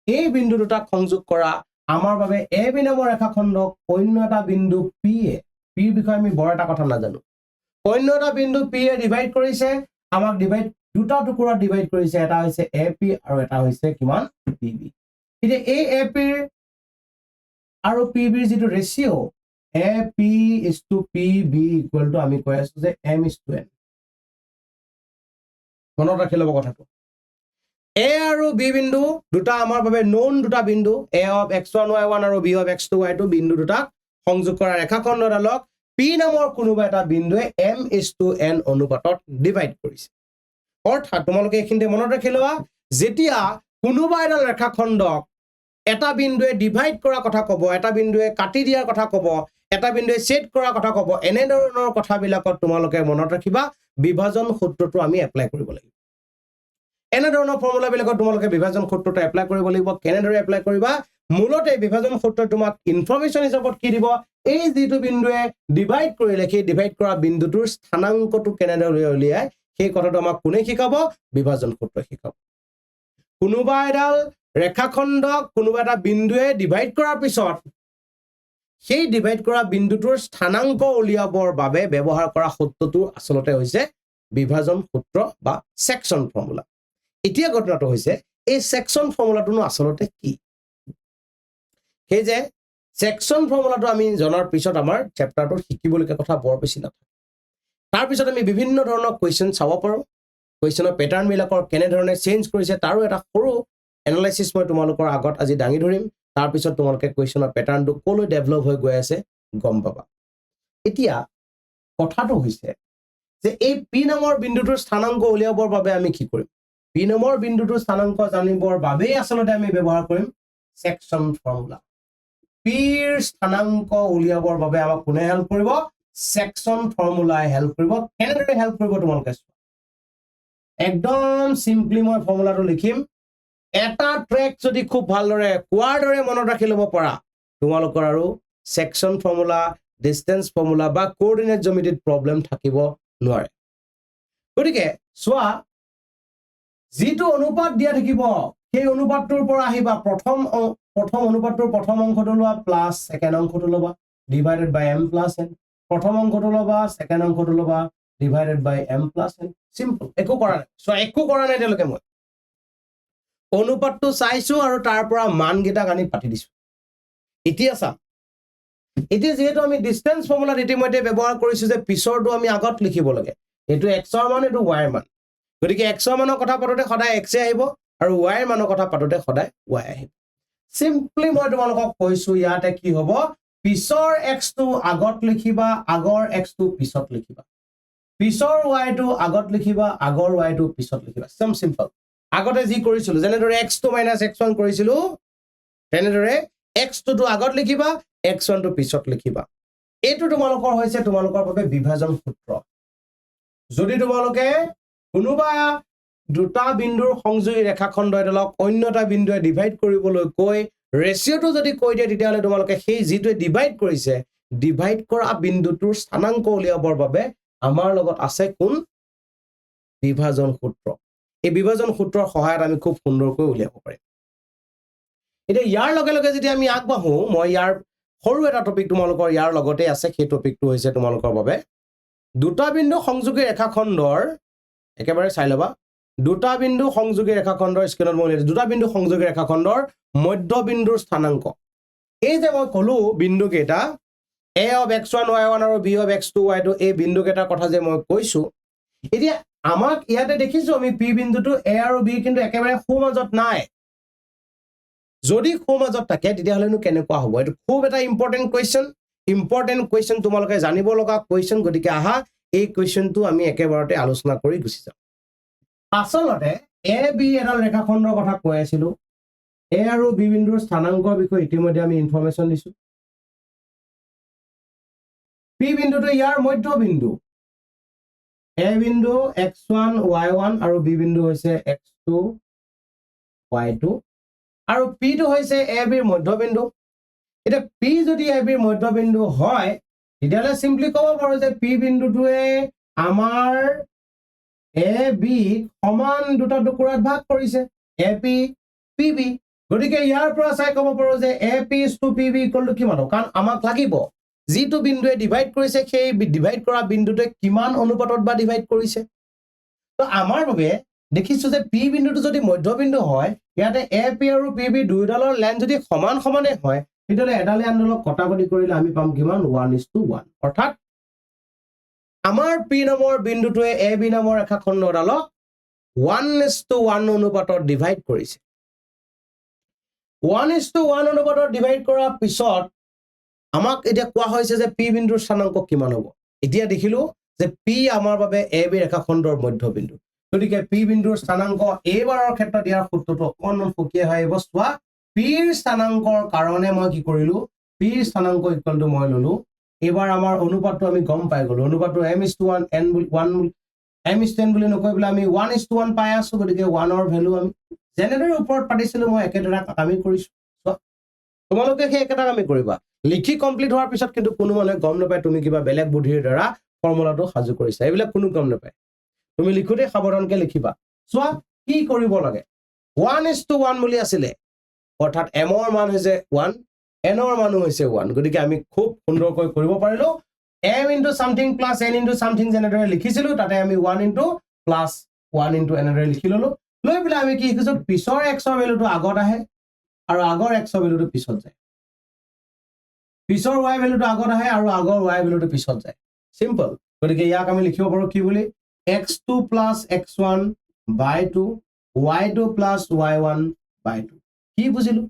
Speaker 1: এই বিন্দু দুটাক সংযোগ কৰা আমাৰ বাবে এ বি নামৰ ৰেখাখণ্ডক অন্য এটা বিন্দু পি এ পিৰ বিষয়ে আমি বৰ এটা কথা নাজানো অন্য এটা বিন্দু পি এ ডিভাইড কৰিছে আমাক ডিভাইড দুটা টুকুৰা ডিভাইড কৰিছে এটা হৈছে এ পি আৰু এটা হৈছে কিমান পি বি এতিয়া এই এ পি আৰু পি বিৰ যিটো ratio A P is to P B equal to আমি কৈ আছো যে এম ইজ টু এন মনত ৰাখি ল'ব কথাটো এ আৰু বি বিন্দু দুটা আমাৰ বাবে নন দুটা বিন্দু এ অফ x1 y1 আৰু বি অফ x2 y2 বিন্দু দুটাক সংযোগ কৰা ৰেখাখণ্ডডালক পি নামৰ কোনোবা এটা বিন্দুৱে m is to n অনুপাতত ডিভাইড কৰিছে অৰ্থাৎ তোমালোকে এইখিনিতে মনত ৰাখি লোৱা যেতিয়া কোনোবা এডাল ৰেখাখণ্ডক এটা বিন্দুৱে ডিভাইড কৰা কথা ক'ব এটা বিন্দুৱে কাটি দিয়াৰ কথা ক'ব এটা বিন্দুৱে ছেদ কৰাৰ কথা ক'ব এনে ধৰণৰ কথাবিলাকত তোমালোকে মনত ৰাখিবা বিভাজন সূত্ৰটো আমি এপ্লাই কৰিব লাগিব এনে ধৰণৰ ফৰ্মুলা বিলাকত তোমালোকে বিভাজন সূত্ৰটো এপ্লাই কৰিব লাগিব কেনেদৰে এপ্লাই কৰিবা মূলতে বিভাজন সূত্ৰ তোমাক ইনফৰমেশন হিচাপত কি দিব এই যেটো বিন্দুৱে ডিভাইড কৰিলে সেই ডিভাইড কৰা বিন্দুটোৰ স্থানাংকটো কেনেদৰে উলিয়ায় সেই কথাটো আমাক কোনে শিকাব বিভাজন সূত্ৰ শিকাব কোনোবা এডাল ৰেখাখণ্ডক কোনোবা এটা বিন্দুৱে ডিভাইড কৰাৰ পিছত সেই ডিভাইড কৰা বিন্দুটোৰ স্থানাংক উলিয়াবৰ বাবে ব্যৱহাৰ কৰা সূত্ৰটো আসলতে হৈছে বিভাজন সূত্ৰ বা সেকশন ফৰ্মুলা এতিয়া ঘটনাটো হৈছে এই সেকশন ফৰ্মুলাটো আসলতে কি সেই যে সেকশন ফৰ্মুলাটো আমি জনাৰ পিছত আমাৰ চেপ্টাৰটো শিকিবলগীয়া কথা বৰ বেছি নাথাকে তাৰ পিছত আমি বিভিন্ন ধৰণৰ কোৱেশ্চন চাব পাৰো কোৱেশ্চনৰ প্যাটাৰ্ন বিলাকৰ কেনে ধৰণে চেঞ্জ কৰিছে তাৰো এটা সৰু এনালাইসিস মই তোমালোকৰ আগত আজি দাঙি ধৰিম তাৰ পিছত তোমালোকে কোৱেশ্চনৰ প্যাটাৰ্নটো কলৈ ডেভেলপ হৈ গৈ আছে গম পাবা এতিয়া কথাটো হৈছে যে এই পি নামৰ বিন্দুটোৰ স্থানাংক উলিয়াবৰ বাবে আমি কি কৰিম পি নামৰ বিন্দুটোৰ স্থানাংক জানিবৰ বাবে আসলতে আমি ব্যৱহাৰ কৰিম সেকশন ফৰ্মুলা পিৰ স্থানাংক উলিয়াবৰ বাবে আমাক কোনে হেল্প কৰিব সেকশন ফৰ্মুলাই হেল্প কৰিব কেনেদৰে হেল্প কৰিব তোমালোকে একদম সিম্পলি মই ফৰ্মুলাটো লিখিম এটা ট্ৰেক যদি খুব ভালদৰে কোৱাৰ দৰে মনত ৰাখি ল'ব পাৰা তোমালোকৰ আৰু সেকশন ফৰ্মুলা ডিসটেন্স ফৰ্মুলা বা কোঅৰ্ডিনেট জ্যামিতিত প্ৰবলেম থাকিব নোৱাৰে গতিকে সোৱা যেটো অনুপাত দিয়া থাকিব সেই অনুপাতটোৰ পৰা আহিবা প্ৰথম অনুপাতটোৰ প্ৰথম অংশটো লোৱা প্লাস সেকেন্ড অংশটো লবা ডিভাইডেড বাই m প্লাস n প্ৰথম অংশটো লবা সেকেন্ড অংশটো লবা ডিভাইডেড বাই m প্লাস n সিম্পল একো কৰা নাই সো একো কৰা নাই তেলকে মই অনুপাতটো চাইছো আৰু তাৰ পৰা মান গিটা গানি পাতি দিছো এতিয়া চা এতিয়া যেহেতু আমি ডিসটেন্স ফৰ্মুলা ইতিমধ্যে ব্যৱহাৰ কৰিছো যে পিছৰটো আমি আগত লিখিব লাগে এটো x ৰ মান এটো y ৰ মান গতিকে x ৰ মানৰ কথা পাতোতে সদায় x আহিব আৰু y ৰ মানৰ কথা পাতোতে সদায় y আহিব সিম্পলি মই তোমালোকক কৈছো ইয়াতে কি হ'ব পিছৰ x টো আগত লিখিবা আগৰ x টো পিছত লিখিবা পিছৰ y টো আগত লিখিবা আগৰ y টো পিছত লিখিবা সম সিম্পল আগতে যি কৰিছিল যেনেদৰে x2 - x1 কৰিছিল তেনেদৰে x2 টো আগত লিখিবা x1 টো পিছত লিখিবা এটো তোমালোকৰ হৈছে তোমালোকৰ বাবে বিভাজন সূত্ৰ যদি তোমালোকে কোনোবা দুটা বিন্দুৰ সংযোগী ৰেখাখণ্ড এডালক অন্যটা বিন্দুৱে ডিভাইড কৰিবলৈ কৈ ৰেশিওটো যদি কৈ দিয়ে তেতিয়াহলে তোমালোকে সেই যেটোৱে ডিভাইড কৰিছে ডিভাইড কৰা বিন্দুটোৰ স্থানাংক উলিয়াবৰ বাবে আমাৰ লগত আছে কোন বিভাজন সূত্ৰ এই বিভাজন সূত্ৰৰ সহায়ত আমি খুব সুন্দৰকৈ উলিয়াব পাৰিম এতিয়া ইয়াৰ লগে লগে যদি আমি আগবাঢ়ো মই ইয়াৰ সৰু এটা টপিক তোমালোকৰ ইয়াৰ লগতে আছে সেই টপিকটো হৈছে তোমালোকৰ বাবে দুটা বিন্দু সংযোগী ৰেখাখণ্ডৰ একেবাৰে চাই লবা দুটা বিন্দু সংযোগী ৰেখাখণ্ডৰ স্ক্ৰীনত মই দুটা বিন্দু সংযোগী ৰেখাখণ্ডৰ মধ্যবিন্দুৰ স্থানাংক এই যে মই কলো বিন্দু কেটা a of x1 y1 আৰু b of x2 y2 এই বিন্দু কেটাৰ কথা যে মই কৈছো এতিয়া আমাক ইয়াতে দেখিছো আমি p বিন্দুটো a আৰু b কিন্তু একেবাৰে সোমাজত নাই যদি সোমাজত থাকে তেতিয়াহলেনো কেনেকুৱা হ'ব এটো খুব এটা ইম্পৰ্টেন্ট কোৱেশ্চন তোমালোকে জানিব লগা কোৱেশ্চন গতিকে আহা এই কোৱেশ্চনটো আমি একেবাৰতে আলোচনা কৰি গুছি যাম আসলতে a b এডাল ৰেখাখণ্ডৰ কথা কৈ আছিল a আৰু b বিন্দুৰ স্থানাংকৰ বিষয়ে ইতিমধ্যে আমি ইনফৰমেশন দিছো p বিন্দুটো ইয়াৰ মধ্যবিন্দু a বিন্দু x1 y1 আৰু b বিন্দু হৈছে x2 y2 আৰু p টো হৈছে a b ৰ মধ্যবিন্দু এটা p যদি a b ৰ মধ্যবিন্দু হয় তেতিয়ালে সিম্পলি ক'ব পাৰো যে p বিন্দুটোৱে আমাৰ a b সমান দুটা টুকুৰাত ভাগ কৰিছে ap pb গতিকে ইয়াৰ পৰা চাই ক'ব পাৰো যে ap * pb = কিমান কাৰণ আমাক লাগিব যেটো বিন্দুৱে ডিভাইড কৰিছে সেই ডিভাইড কৰা বিন্দুটোৱে কিমান অনুপাতত বা ডিভাইড কৰিছে তো আমাৰ বাবে দেখিছো যে p বিন্দুটো যদি মধ্যবিন্দু হয় ইয়াতে ap আৰু pb দুইডালৰ লাইন যদি সমান সমানে হয় তেতিয়ালে এডালে আনডালক কটাকটি কৰিলে আমি পাম কিমান 1:1 অৰ্থাৎ আমাৰ p নামৰ বিন্দুটোৱে ab নামৰ ৰেখাখণ্ডডালক 1:1 অনুপাতত ডিভাইড কৰিছে 1:1 অনুপাতত ডিভাইড কৰাৰ পিছত আমাক এটা কোৱা হৈছে যে p বিন্দুৰ স্থানাংক কিমান হ'ব এতিয়া দেখিলো যে p আমাৰ বাবে ab ৰেখাখণ্ডৰ মধ্যবিন্দু গতিকে p বিন্দুৰ স্থানাংক এবাৰৰ ক্ষেত্ৰত ইয়াৰ সূত্ৰটো অকণমান ফকিয়া হৈ বস্তোৱা p ৰ স্থানাংকৰ কাৰণে মই কি কৰিলো p ৰ স্থানাংক ইকুৱেল টু মই ললো এবাৰ আমাৰ অনুপাতটো আমি গম পাই গলো অনুপাতটো m:1 n 1 m is 10 বুলি নকৈ বলে আমি 1:1 পাই আছো গতিকে 1 ৰ ভ্যালু আমি জেনেৰেটৰ ওপৰত পাতিছিলো মই একেদৰে আমি কৰিছো তোমালোকে সেই একেটা আমি কৰিবা লিখি কমপ্লিট হোৱাৰ পিছত কিন্তু কোনো মানে গম নাপায় তুমি কিবা বেলেগ বুদ্ধিৰ দ্বাৰা ফৰ্মুলাটো সাজু কৰিছা এইবিলাক কোনো গম নাপায় তুমি লিখোতে সাৱধানকে লিখিবা চোৱা কি কৰিব লাগে 1:1 বুলি আছিলে অৰ্থাৎ m ৰ মান হৈছে 1 n ৰ মান হৈছে 1 গতিকে আমি খুব সুন্দৰকৈ কৰিব পাৰিলো m into something plus n into something যেনেদৰে লিখিছিলো তাতে আমি 1 into plus 1 into এনেদৰে লিখি ললো লৈ পেলাই আমি কি লিখিছো পিছৰ x ৰ ভ্যালুটো আগত আহে আৰু আগৰ x ৰ ভ্যালুটো পিছত যায় পিছৰ y ভ্যালুটো আগত আহে আৰু আগৰ y ভ্যালুটো পিছত যায় সিম্পল গতিকে ইয়াক আমি লিখিব পাৰো কি বুলি x2 plus x1 by 2 y2 plus y1 by 2 কি বুজিলো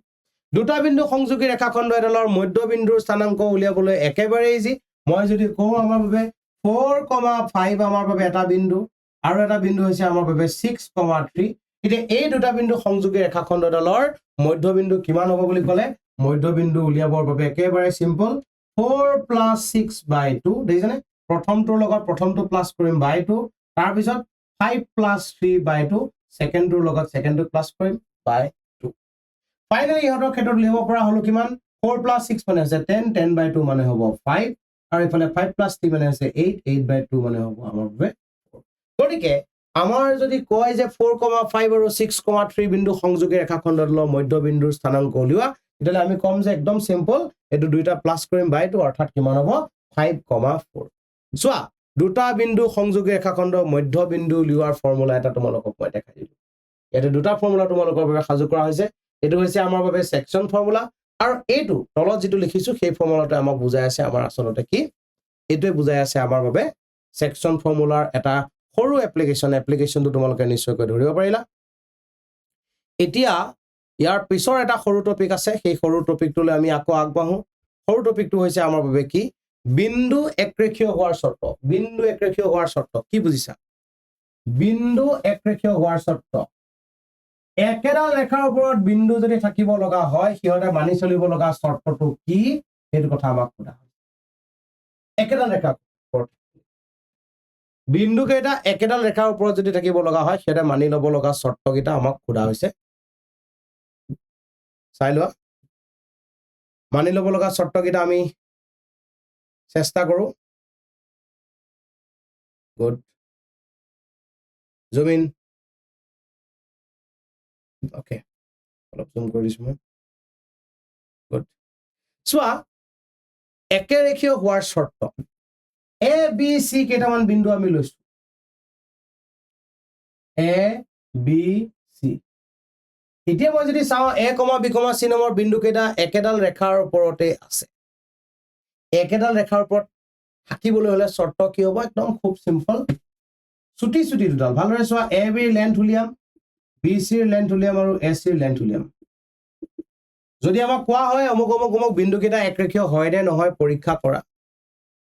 Speaker 1: দুটা বিন্দু সংযোগী ৰেখাখণ্ড এডালৰ মধ্যবিন্দুৰ স্থানাংক উলিয়াবলৈ একেবাৰে ইজি মই যদি কও আমাৰ বাবে 4,5 আমাৰ বাবে এটা বিন্দু আৰু এটা বিন্দু হৈছে আমাৰ বাবে 6,3 ইতে এই দুটা বিন্দু সংযোগী ৰেখাখণ্ড এডালৰ মধ্যবিন্দু কিমান হ'ব বুলি ক'লে মধ্যবিন্দু উলিয়াবৰ বাবে একেবাৰে সিম্পল 4 plus 6 by 2 দেখিছানে প্ৰথমটোৰ লগত প্ৰথমটো প্লাস কৰিম by 2 তাৰ পিছত 5 plus 3 by 2 সেকেন্ডটোৰ লগত সেকেন্ডটো প্লাস কৰিম by 2 ফাইনালি ইহঁতৰ ক্ষেত্ৰত লিখিব পৰা হলো কিমান 4 plus 6 মানে আছে 10 10 by 2 মানে হ'ব 5 আৰু ইফালে 5 plus 3 মানে আছে 8 8 by 2 মানে হ'ব আমাৰ বাবে গতিকে আমাৰ যদি কয় যে 4,5 আৰু 6,3 বিন্দু সংযোগী ৰেখাখণ্ডৰ মধ্যবিন্দুৰ স্থানাংক উলিওৱা তেতিয়ালে আমি কম যে একদম সিম্পল এটো দুইটা প্লাস কৰিম by 2 অৰ্থাৎ কিমান হ'ব 5,4 চোৱা দুটা বিন্দু সংযোগী ৰেখাখণ্ড মধ্যবিন্দু উলিওৱাৰ ফৰ্মুলা এটা তোমালোকক মই দেখাই দিলো ইয়াতে দুটা ফৰ্মুলা তোমালোকৰ বাবে সাজু কৰা হৈছে এটো হৈছে আমাৰ বাবে সেকশন ফৰ্মুলা আৰু এটো তলত যেটো লিখিছো সেই ফৰ্মুলাটো আমাক বুজাই আছে আমাৰ আসলতে কি এটোই বুজাই আছে আমাৰ বাবে সেকশন ফৰ্মুলাৰ এটা সৰু এপ্লিকেশনটো তোমালোকে নিশ্চয়কৈ ধৰিব পাৰিলা এতিয়া ইয়াৰ পিছৰ এটা সৰু টপিক আছে সেই সৰু টপিকটোলৈ আমি আকৌ আগবাঢ়ো সৰু টপিকটো হৈছে আমাৰ বাবে কি বিন্দু একৰেখীয় হোৱাৰ শৰ্ত বিন্দু একৰেখীয় হোৱাৰ শৰ্ত কি বুজিছা বিন্দু একৰেখীয় হোৱাৰ শৰ্ত একেডাল ৰেখাৰ ওপৰত বিন্দু যদি থাকিব লগা হয় হিহতে মানি চলিব লগা শৰ্তটো কি এই কথা আমাক সোধা হয় একেডাল ৰেখাৰ ওপৰত বিন্দু কেইটা একেডাল ৰেখাৰ ওপৰত যদি থাকিব লগা হয় সেটা মানি লব লগা শৰ্ত কেইটা আমাক সোধা হৈছে চাই লোৱা মানি লব লগা শৰ্ত কেইটা আমি চেষ্টা কৰো গুড জুম ইন ওকে অলপ জুম কৰি দিছো মই গুড চোৱা একেৰেখীয় হোৱাৰ শৰ্ত এ বি সি কেইটামান বিন্দু আমি লৈছো এ বি সি এতিয়া মই যদি চাও a, b, c নম্বৰ বিন্দু কেইটা একেডাল ৰেখাৰ ওপৰতে আছে একেডাল ৰেখাৰ ওপৰত থাকিবলৈ হলে শৰ্ত কি হ'ব একদম খুব সিম্পল ছুটি ছুটি দুডাল ভালদৰে চোৱা এ বি লেন্থ উলিয়াম বি সি ৰ লেন্থ উলিয়াম আৰু এ সি ৰ লেন্থ উলিয়াম যদি আমাক কোৱা হয় অমুক অমুক অমুক বিন্দু কেইটা একৰেখীয় হয় নে নহয় পৰীক্ষা কৰা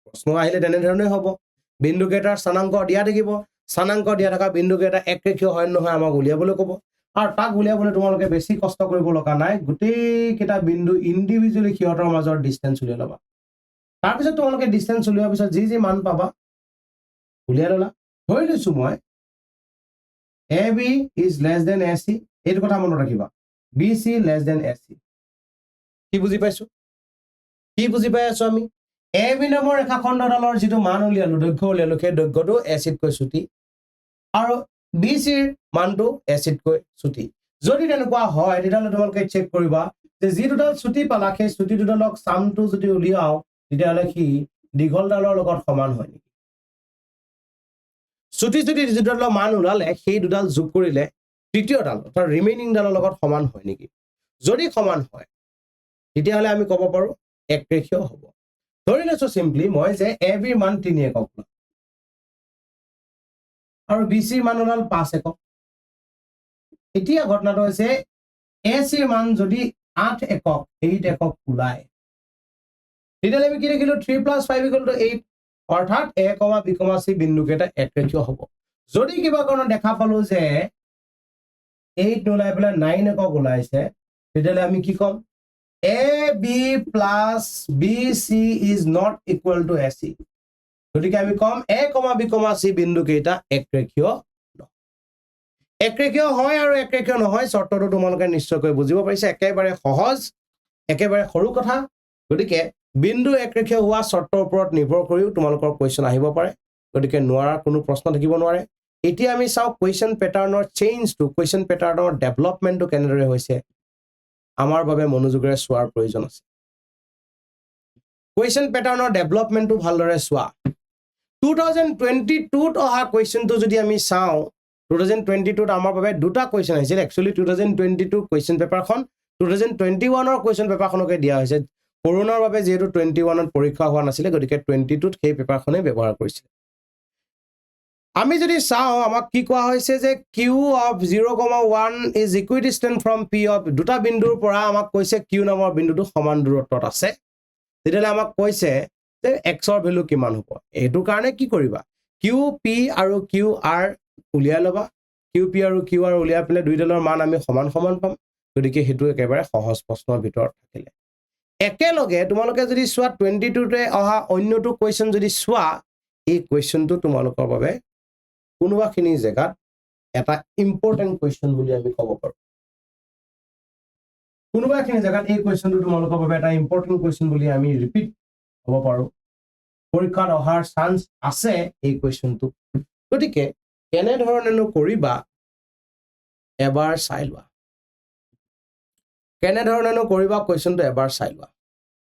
Speaker 1: প্ৰশ্ন আহিলে তেনে ধৰণে হ'ব বিন্দু কেইটাৰ স্থানাংক দিয়া থাকিব স্থানাংক দিয়া থকা বিন্দু কেইটা একৰেখীয় হয় নহয় আমাক উলিয়াবলৈ ক'ব আৰু তাক উলিয়াবলৈ তোমালোকে বেছি কষ্ট কৰিব লগা নাই গোটেই কেইটা বিন্দু ইন্ডিভিজুৱেলি হিহঁতৰ মাজৰ ডিসটেন্স উলিয়াই লবা তাৰ পিছত তোমালোকে ডিসটেন্স উলিওৱাৰ পিছত যি মান পাবা উলিয়াই ললা ধৰি লৈছো মই AB is less than AC এইটো কথা মনত ৰাখিবা BC less than AC কি বুজি পাইছো কি বুজি পাই আছো আমি AB নামৰ ৰেখাখণ্ডডালৰ যেটো মান উলিয়ালো দৈৰ্ঘ্য উলিয়ালো সেই দৈৰ্ঘ্যটো AC তকৈ ছুটি আৰু BC ৰ মানটো AC তকৈ ছুটি যদি তেনেকুৱা হয় তেতিয়াহ'লে তোমালোকে চেক কৰিবা যে যি দুডাল ছুটি পালা সেই ছুটি দুডালক সামটো যদি উলিয়াও তেতিয়াহ'লে কি দীঘলডালৰ লগত সমান হয় নেকি ছুটি ছুটি দুডালৰ মান ওলালে সেই দুডাল যোগ কৰিলে তৃতীয়ডাল অৰ্থাৎ ৰিমেইনিং ডালৰ লগত সমান হয় নেকি যদি সমান হয় তেতিয়াহ'লে আমি ক'ব পাৰো একৰেখীয় হ'ব ধৰি লৈছো সিম্পলি মই যে AB ৰ মান 3 একক আৰু BC ৰ মান ওলাল 5 একক এতিয়া ঘটনাটো হৈছে AC ৰ মান যদি 8 একক 8 একক ওলায় তেতিয়াহ'লে আমি কি দেখিলো 3 + 5 = 8 অৰ্থাৎ a, b, c বিন্দু কেইটা একৰেখীয় হ'ব যদি কিবা কাৰণত দেখা পালো যে 8 নোলাই পেলাই 9 একক ওলাইছে তেতিয়াহ'লে আমি কি ক'ম AB + BC is not equal to AC গতিকে আমি কম a, b, c বিন্দু কেইটা একৰেখীয় একৰেখীয় হয় আৰু একৰেখীয় নহয় শৰ্তটো তোমালোকে নিশ্চয়কৈ বুজিব পাৰিছে একেবাৰে সহজ একেবাৰে সৰু কথা গতিকে বিন্দু একৰেখীয় হোৱা শৰ্তৰ ওপৰত নিৰ্ভৰ কৰিও তোমালোকৰ কোৱেশ্চন আহিব পাৰে গতিকে নোৱাৰা কোনো প্ৰশ্ন থাকিব নোৱাৰে এতিয়া আমি চাও কোৱেশ্চন প্যাটাৰ্নৰ চেঞ্জটো কোৱেশ্চন প্যাটাৰ্নৰ ডেভেলপমেন্টটো কেনেদৰে হৈছে আমাৰ বাবে মনোযোগেৰে চোৱাৰ প্ৰয়োজন আছে কোৱেশ্চন প্যাটাৰ্নৰ ডেভেলপমেন্টটো ভালদৰে চোৱা 2022 ত অহা কোৱেশ্চনটো যদি আমি চাও 2022 ত আমাৰ বাবে দুটা কোৱেশ্চন আহিছিল একচুয়ালি 2022 কোৱেশ্চন পেপাৰখন 2021 ৰ কোৱেশ্চন পেপাৰখনকে দিয়া হৈছে কৰোনাৰ বাবে যেহেতু 21 ত পৰীক্ষা হোৱা নাছিল গতিকে 22 ত সেই পেপাৰখনে ব্যৱহাৰ কৰিছিল আমি যদি চাও আমাক কি কোৱা হৈছে যে q of 0,1 is equidistant from p of দুটা বিন্দুৰ পৰা আমাক কৈছে q নামৰ বিন্দুটো সমান দূৰত্বত আছে তেতিয়ালে আমাক কৈছে যে x ৰ ভ্যালু কিমান হ'ব এটো কাৰণে কি কৰিবা q p আৰু q r উলিয়াই লবা q p আৰু q r উলিয়াই পেলে দুইডালৰ মান আমি সমান সমান পাম গতিকে হেতু একেবাৰে সহজ প্ৰশ্নৰ ভিতৰত থাকিলে একেলগে তোমালোকে যদি চোৱা 22 তে অহা অন্যটো কোৱেশ্চন যদি চোৱা এই কোৱেশ্চনটো তোমালোকৰ বাবে কোনোবাখিনি জেগাত এটা ইম্পৰ্টেন্ট কোৱেশ্চন বুলি আমি ক'ব পাৰো কোনোবাখিনি জেগাত এই কোৱেশ্চনটো তোমালোকৰ বাবে এটা ইম্পৰ্টেন্ট কোৱেশ্চন বুলি আমি ৰিপিট হ'ব পাৰো পৰীক্ষাত অহাৰ চান্স আছে এই কোৱেশ্চনটো গতিকে কেনে ধৰণেনো কৰিবা এবাৰ চাই লোৱা কেনে ধৰণেনো কৰিবা কোৱেশ্চনটো এবাৰ চাই লোৱা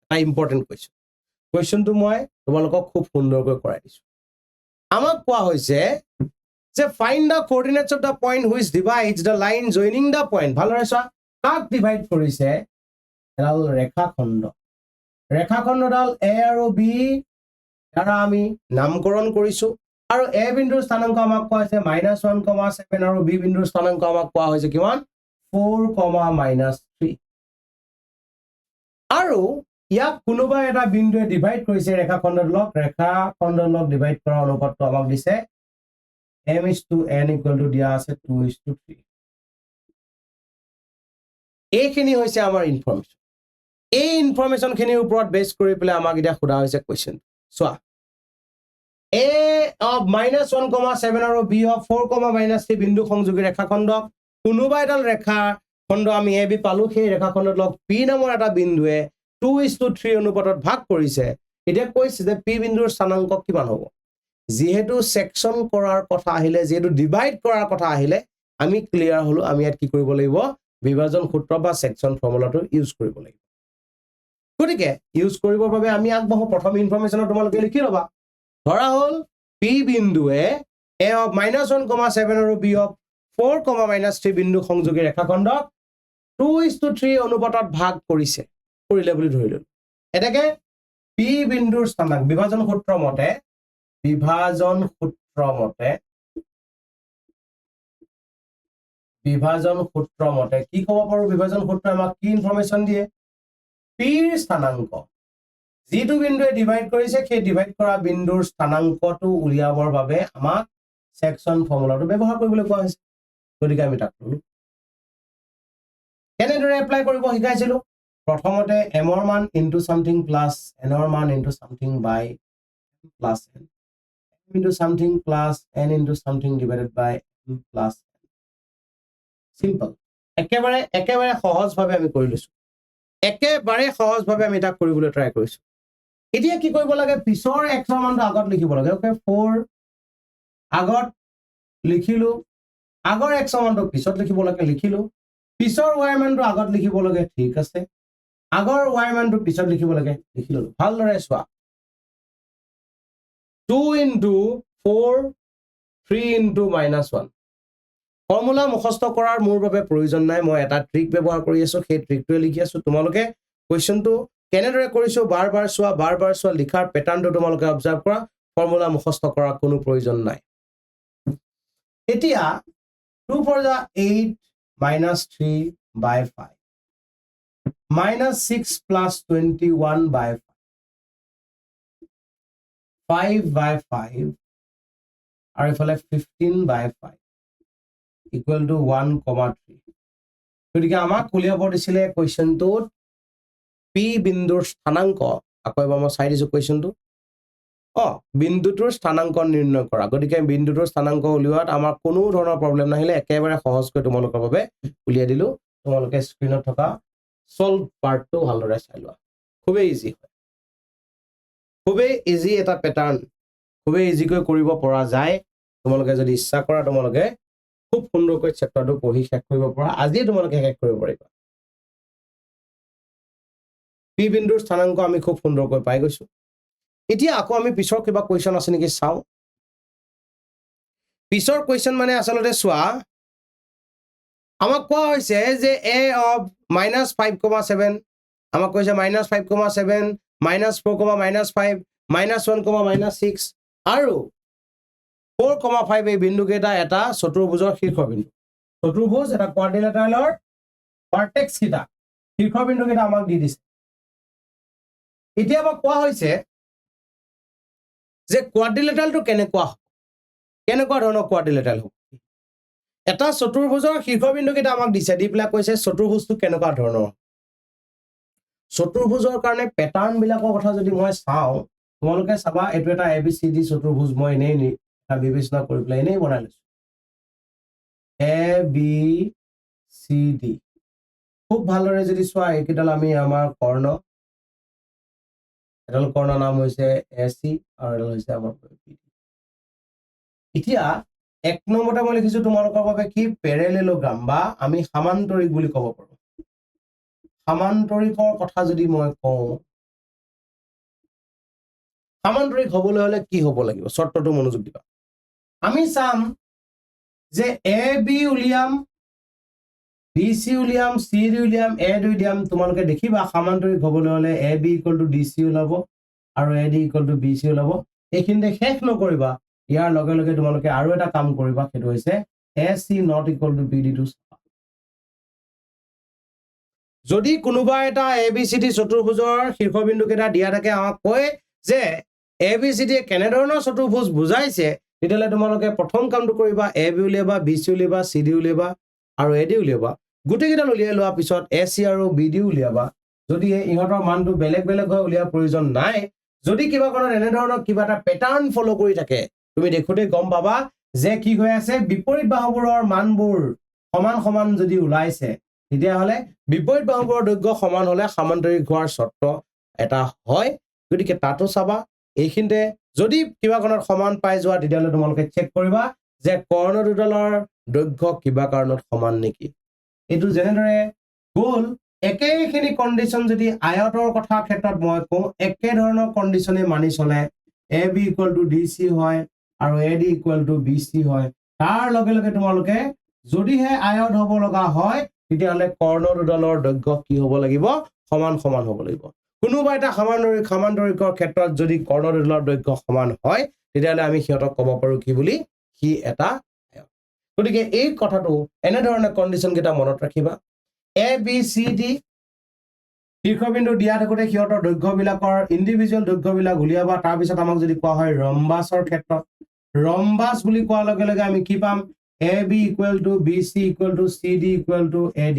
Speaker 1: এটা ইম্পৰ্টেন্ট কোৱেশ্চন কোৱেশ্চনটো মই তোমালোকক খুব সুন্দৰকৈ কৰাই দিছো আমাক কোৱা হৈছে যে find the coordinates of the point which divides the line joining the point ভালদৰে চোৱা কাক ডিভাইড কৰিছে এডাল ৰেখাখণ্ডডাল a আৰু b দ্বাৰা আমি নামকৰণ কৰিছো আৰু a বিন্দুৰ স্থানাংক আমাক কোৱা হৈছে -1,7 আৰু b বিন্দুৰ স্থানাংক আমাক কোৱা হৈছে কিমান 4,-3 আৰু ইয়াক কোনোবা এটা বিন্দুৱে ডিভাইড কৰিছে ৰেখাখণ্ডৰ ডিভাইড কৰা অনুপাতটো আমাক দিছে m/n = দিয়া আছে 2:3 এইখিনি হৈছে আমাৰ ইনফৰমেশন এই ইনফৰমেশন খিনিৰ ওপৰত বেস কৰি পেলাই আমাক এটা খুদা হৈছে কোৱেশ্চন চোৱা a of -1,7 আৰু b of 4,-3 বিন্দু সংযোগী ৰেখাখণ্ডক কোনোবা এডাল ৰেখাখণ্ড আমি a b পালো সেই ৰেখাখণ্ডৰ লগ p নামৰ এটা বিন্দুৱে 2:3 অনুপাতত ভাগ কৰিছে এতিয়া কৈছে যে p বিন্দুৰ স্থানাংক কিমান হ'ব যেহেতু সেকশন কৰাৰ কথা আহিলে যেহেতু ডিভাইড কৰাৰ কথা আহিলে আমি ক্লিয়াৰ হলো আমি ইয়াত কি কৰিব লাগিব বিভাজন সূত্ৰ বা সেকশন ফৰ্মুলাটো ইউজ কৰিব লাগিব গতিকে ইউজ কৰিবৰ বাবে আমি আগবঢ়ো প্ৰথম ইনফৰমেশন তোমালোকে লিখি লবা ধৰা হল p বিন্দুৱে a of -1,7 আৰু b of 4,-3 বিন্দু সংযোগী ৰেখাখণ্ডক 2:3 অনুপাতত ভাগ কৰিছে কৰিলে বুলি ধৰিলো এটাকে p বিন্দুৰ স্থানাংক বিভাজন সূত্ৰ মতে কি ক'ব পাৰো বিভাজন সূত্ৰ আমাক কি ইনফৰমেশন দিয়ে p ৰ স্থানাংক যেটো বিন্দুৱে ডিভাইড কৰিছে সেই ডিভাইড কৰা বিন্দুৰ স্থানাংকটো উলিয়াবৰ বাবে আমাক সেকশন ফৰ্মুলাটো ব্যৱহাৰ কৰিবলৈ কোৱা হৈছে গতিকে আমি তাক ললো কেনেদৰে এপ্লাই কৰিব শিকাইছিলো প্ৰথমতে m ৰ মান ইনটু সামথিং প্লাস n ৰ মান into something by plus n into something plus n into something divided by n plus n. Simple. একেবাৰে সহজ ভাবে আমি কৰি লৈছো একেবাৰে সহজ ভাবে আমি এটা কৰিবলৈ ট্ৰাই কৰিছো এতিয়া কি কৰিব লাগে পিছৰ x ৰ মানটো আগত লিখিব লাগে ওকে 4 আগত লিখিলো আগৰ x ৰ মানটো পিছত লিখিব লাগে লিখিলো পিছৰ y মানটো আগত লিখিব লাগে ঠিক আছে আগৰ y মানটো পিছত লিখিব লাগে লিখিলো ভালদৰে চোৱা 2 into 4 3 into -1 ফৰ্মুলা মুখস্থ কৰাৰ মোৰ বাবে প্ৰয়োজন নাই মই এটা ট্ৰিক ব্যৱহাৰ কৰি আছো সেই ট্ৰিকটোৱে লিখি আছো তোমালোকে কোৱেশ্চনটো কেনেদৰে কৰিছো বাৰ চোৱা লিখাৰ প্যাটাৰ্নটো তোমালোকে অবজাৰ্ভ কৰা ফৰ্মুলা মুখস্থ কৰাৰ কোনো প্ৰয়োজন নাই এতিয়া 2 for the 8 -3/5 -6 plus 21/5 5/5 আৰু ইফালে 15/5 equal to 1,3 গতিকে আমাক উলিয়াব দিছিলে কোৱেশ্চনটোত p বিন্দুৰ স্থানাংক আকৌ এবাৰ মই চাই দিছো কোৱেশ্চনটো বিন্দুটোৰ স্থানাংক নিৰ্ণয় কৰা গতিকে বিন্দুটোৰ স্থানাংক উলিওৱাত আমাৰ কোনো ধৰণৰ প্ৰব্লেম নাহিলে একেবাৰে সহজকৈ তোমালোকৰ বাবে উলিয়াই দিলো তোমালোকে স্ক্ৰিনত থকা সলভ পাৰ্টটো ভালদৰে চাই লোৱা খুবেই ইজি হয় খুবেই ইজি এটা প্যাটাৰ্ন খুবেই ইজিকৈ কৰিব পৰা যায় তোমালোকে যদি ইচ্ছা কৰা তোমালোকে খুব সুন্দৰকৈ চেপ্টাৰটো পঢ়ি শেষ কৰিব পৰা আজি তোমালোকে শেষ কৰিব পাৰিবা পি বিন্দুৰ স্থানাংক আমি খুব সুন্দৰকৈ পাই গৈছো এতিয়া আকৌ আমি পিছৰ কিবা কোৱেশ্চন আছে নেকি চাও পিছৰ কোৱেশ্চন মানে আসলতে চোৱা আমাক কোৱা হৈছে যে a of -5,7 আমাক কৈছে -5,7 -4,-5 -1, আৰু 4,5 এই বিন্দুকেইটা এটা চতুৰ্ভুজৰ শীৰ্ষবিন্দু চতুৰ্ভুজ এটা কোৱাড্ৰিলেটাৰেলৰ ভাৰ্টেক্স কেইটা শীৰ্ষবিন্দুকেইটা আমাক দি দিছে এতিয়া আমাক কোৱা হৈছে যে কোৱাড্ৰিলেটাৰেলটো কেনেকুৱা ধৰণৰ কোৱাড্ৰিলেটাৰেল হ'ব এটা চতুৰ্ভুজৰ শীৰ্ষবিন্দুকেইটা আমাক দিছে দি পেলাই কৈছে চতুৰ্ভুজটো কেনেকুৱা ধৰণৰ চতুৰ্ভুজৰ কাৰণে প্যাটাৰ্ন বিলাকৰ কথা যদি মই চাওঁ তোমালোকে চাবা এটো এটা ABCD চতুৰ্ভুজ মই এনেই এটা বিবেচনা কৰি পেলাই এনেই বনাই লৈছো ABCD খুব ভালদৰে যদি চোৱা এইকেইডাল আমি আমাৰ কৰ্ণ এডাল কৰ্ণ নাম হৈছে AC আৰু এডাল হৈছে আমাৰ BD এতিয়া এক নম্বৰতে মই লিখিছো তোমালোকৰ বাবে কি পেৰেলেলোগ্ৰাম বা আমি সমান্তৰিক বুলি ক'ব পাৰো সমান্তৰিকৰ কথা যদি মই কওঁ সমান্তৰিক হ'বলৈ হলে কি হ'ব লাগিব শৰ্তটো মনোযোগ দিবা আমি চাম যে AB উলিয়াম BC উলিয়াম CD উলিয়াম AD উলিয়াম তোমালোকে দেখিবা সমান্তৰিক হ'বলৈ হলে AB = DC ওলাব আৰু AD = BC ওলাব এইখিনিতে শেষ নকৰিবা ইয়াৰ লগে লগে তোমালোকে আৰু এটা কাম কৰিবা সেইটো হৈছে AC ≠ BD টো যদি কোনোবা এটা ABCD চতুৰ্ভুজৰ শীৰ্ষবিন্দুকেইটা দিয়া থাকে আমাক কয় যে ABCD কেনে ধৰণৰ চতুৰ্ভুজ বুজাইছে তেতিয়ালে তোমালোকে প্ৰথম কামটো কৰিবা AB উলিয়াবা BC উলিয়াবা CD উলিয়াবা আৰু AD উলিয়াবা গুটেকেইটা উলিয়াই লোৱাৰ পিছত AC আৰু BD উলিয়াবা যদি ইহঁতৰ মানটো বেলেগ বেলেগ হয় উলিয়াৰ প্ৰয়োজন নাই যদি কিবা কাৰণত এনে ধৰণৰ কিবা এটা প্যাটাৰ্ন ফলো কৰি থাকে তুমি দেখোতে গম পাবা যে কি হৈ আছে বিপৰীত বাহুবোৰৰ মানবোৰ সমান সমান যদি ওলাইছে তেতিয়াহলে বিপৰীত বাহুবোৰৰ দৈৰ্ঘ্য সমান হলে সমান্তৰিক হোৱাৰ শৰ্ত এটা হয় গতিকে তাতো চাবা এইখিনিতে যদি কিবা কাৰণত সমান পাই যোৱা তেতিয়াহলে তোমালোকে চেক কৰিবা যে কৰ্ণ দুডালৰ দৈৰ্ঘ্য কিবা কাৰণত সমান নেকি এইটো যেনেদৰে গ'ল একেখিনি কণ্ডিশ্যন যদি আয়তৰ কথা ক্ষেত্ৰত মই কওঁ একে ধৰণৰ কণ্ডিশ্যনে মানি চলে AB = DC হয় আৰু AD = BC হয় তাৰ লগে লগে তোমালোকে যদিহে আয়ত হ'ব লগা হয় তেতিয়াহলে কৰ্ণ দুডালৰ দৈৰ্ঘ্য কি হ'ব লাগিব সমান সমান হ'ব লাগিব কোনোবা এটা সমান্তৰিকৰ ক্ষেত্ৰত যদি কৰ্ণ দুডালৰ দৈৰ্ঘ্য সমান হয় তেতিয়াহলে আমি সিহঁতক ক'ব পাৰো কি বুলি কি এটা আয়ত গতিকে এই কথাটো এনে ধৰণৰ কণ্ডিশ্যন কেইটা মনত ৰাখিবা ABCD শীৰ্ষবিন্দু দিয়া থাকোতে সিহঁতৰ দৈৰ্ঘ্যবিলাকৰ ইন্ডিভিজুৱেল দৈৰ্ঘ্যবিলাক উলিয়াবা তাৰ পিছত আমাক যদি কোৱা হয় ৰম্বাসৰ ক্ষেত্ৰত ৰম্বাস বুলি কোৱাৰ লগে লগে আমি কি পাম AB = BC = CD = AD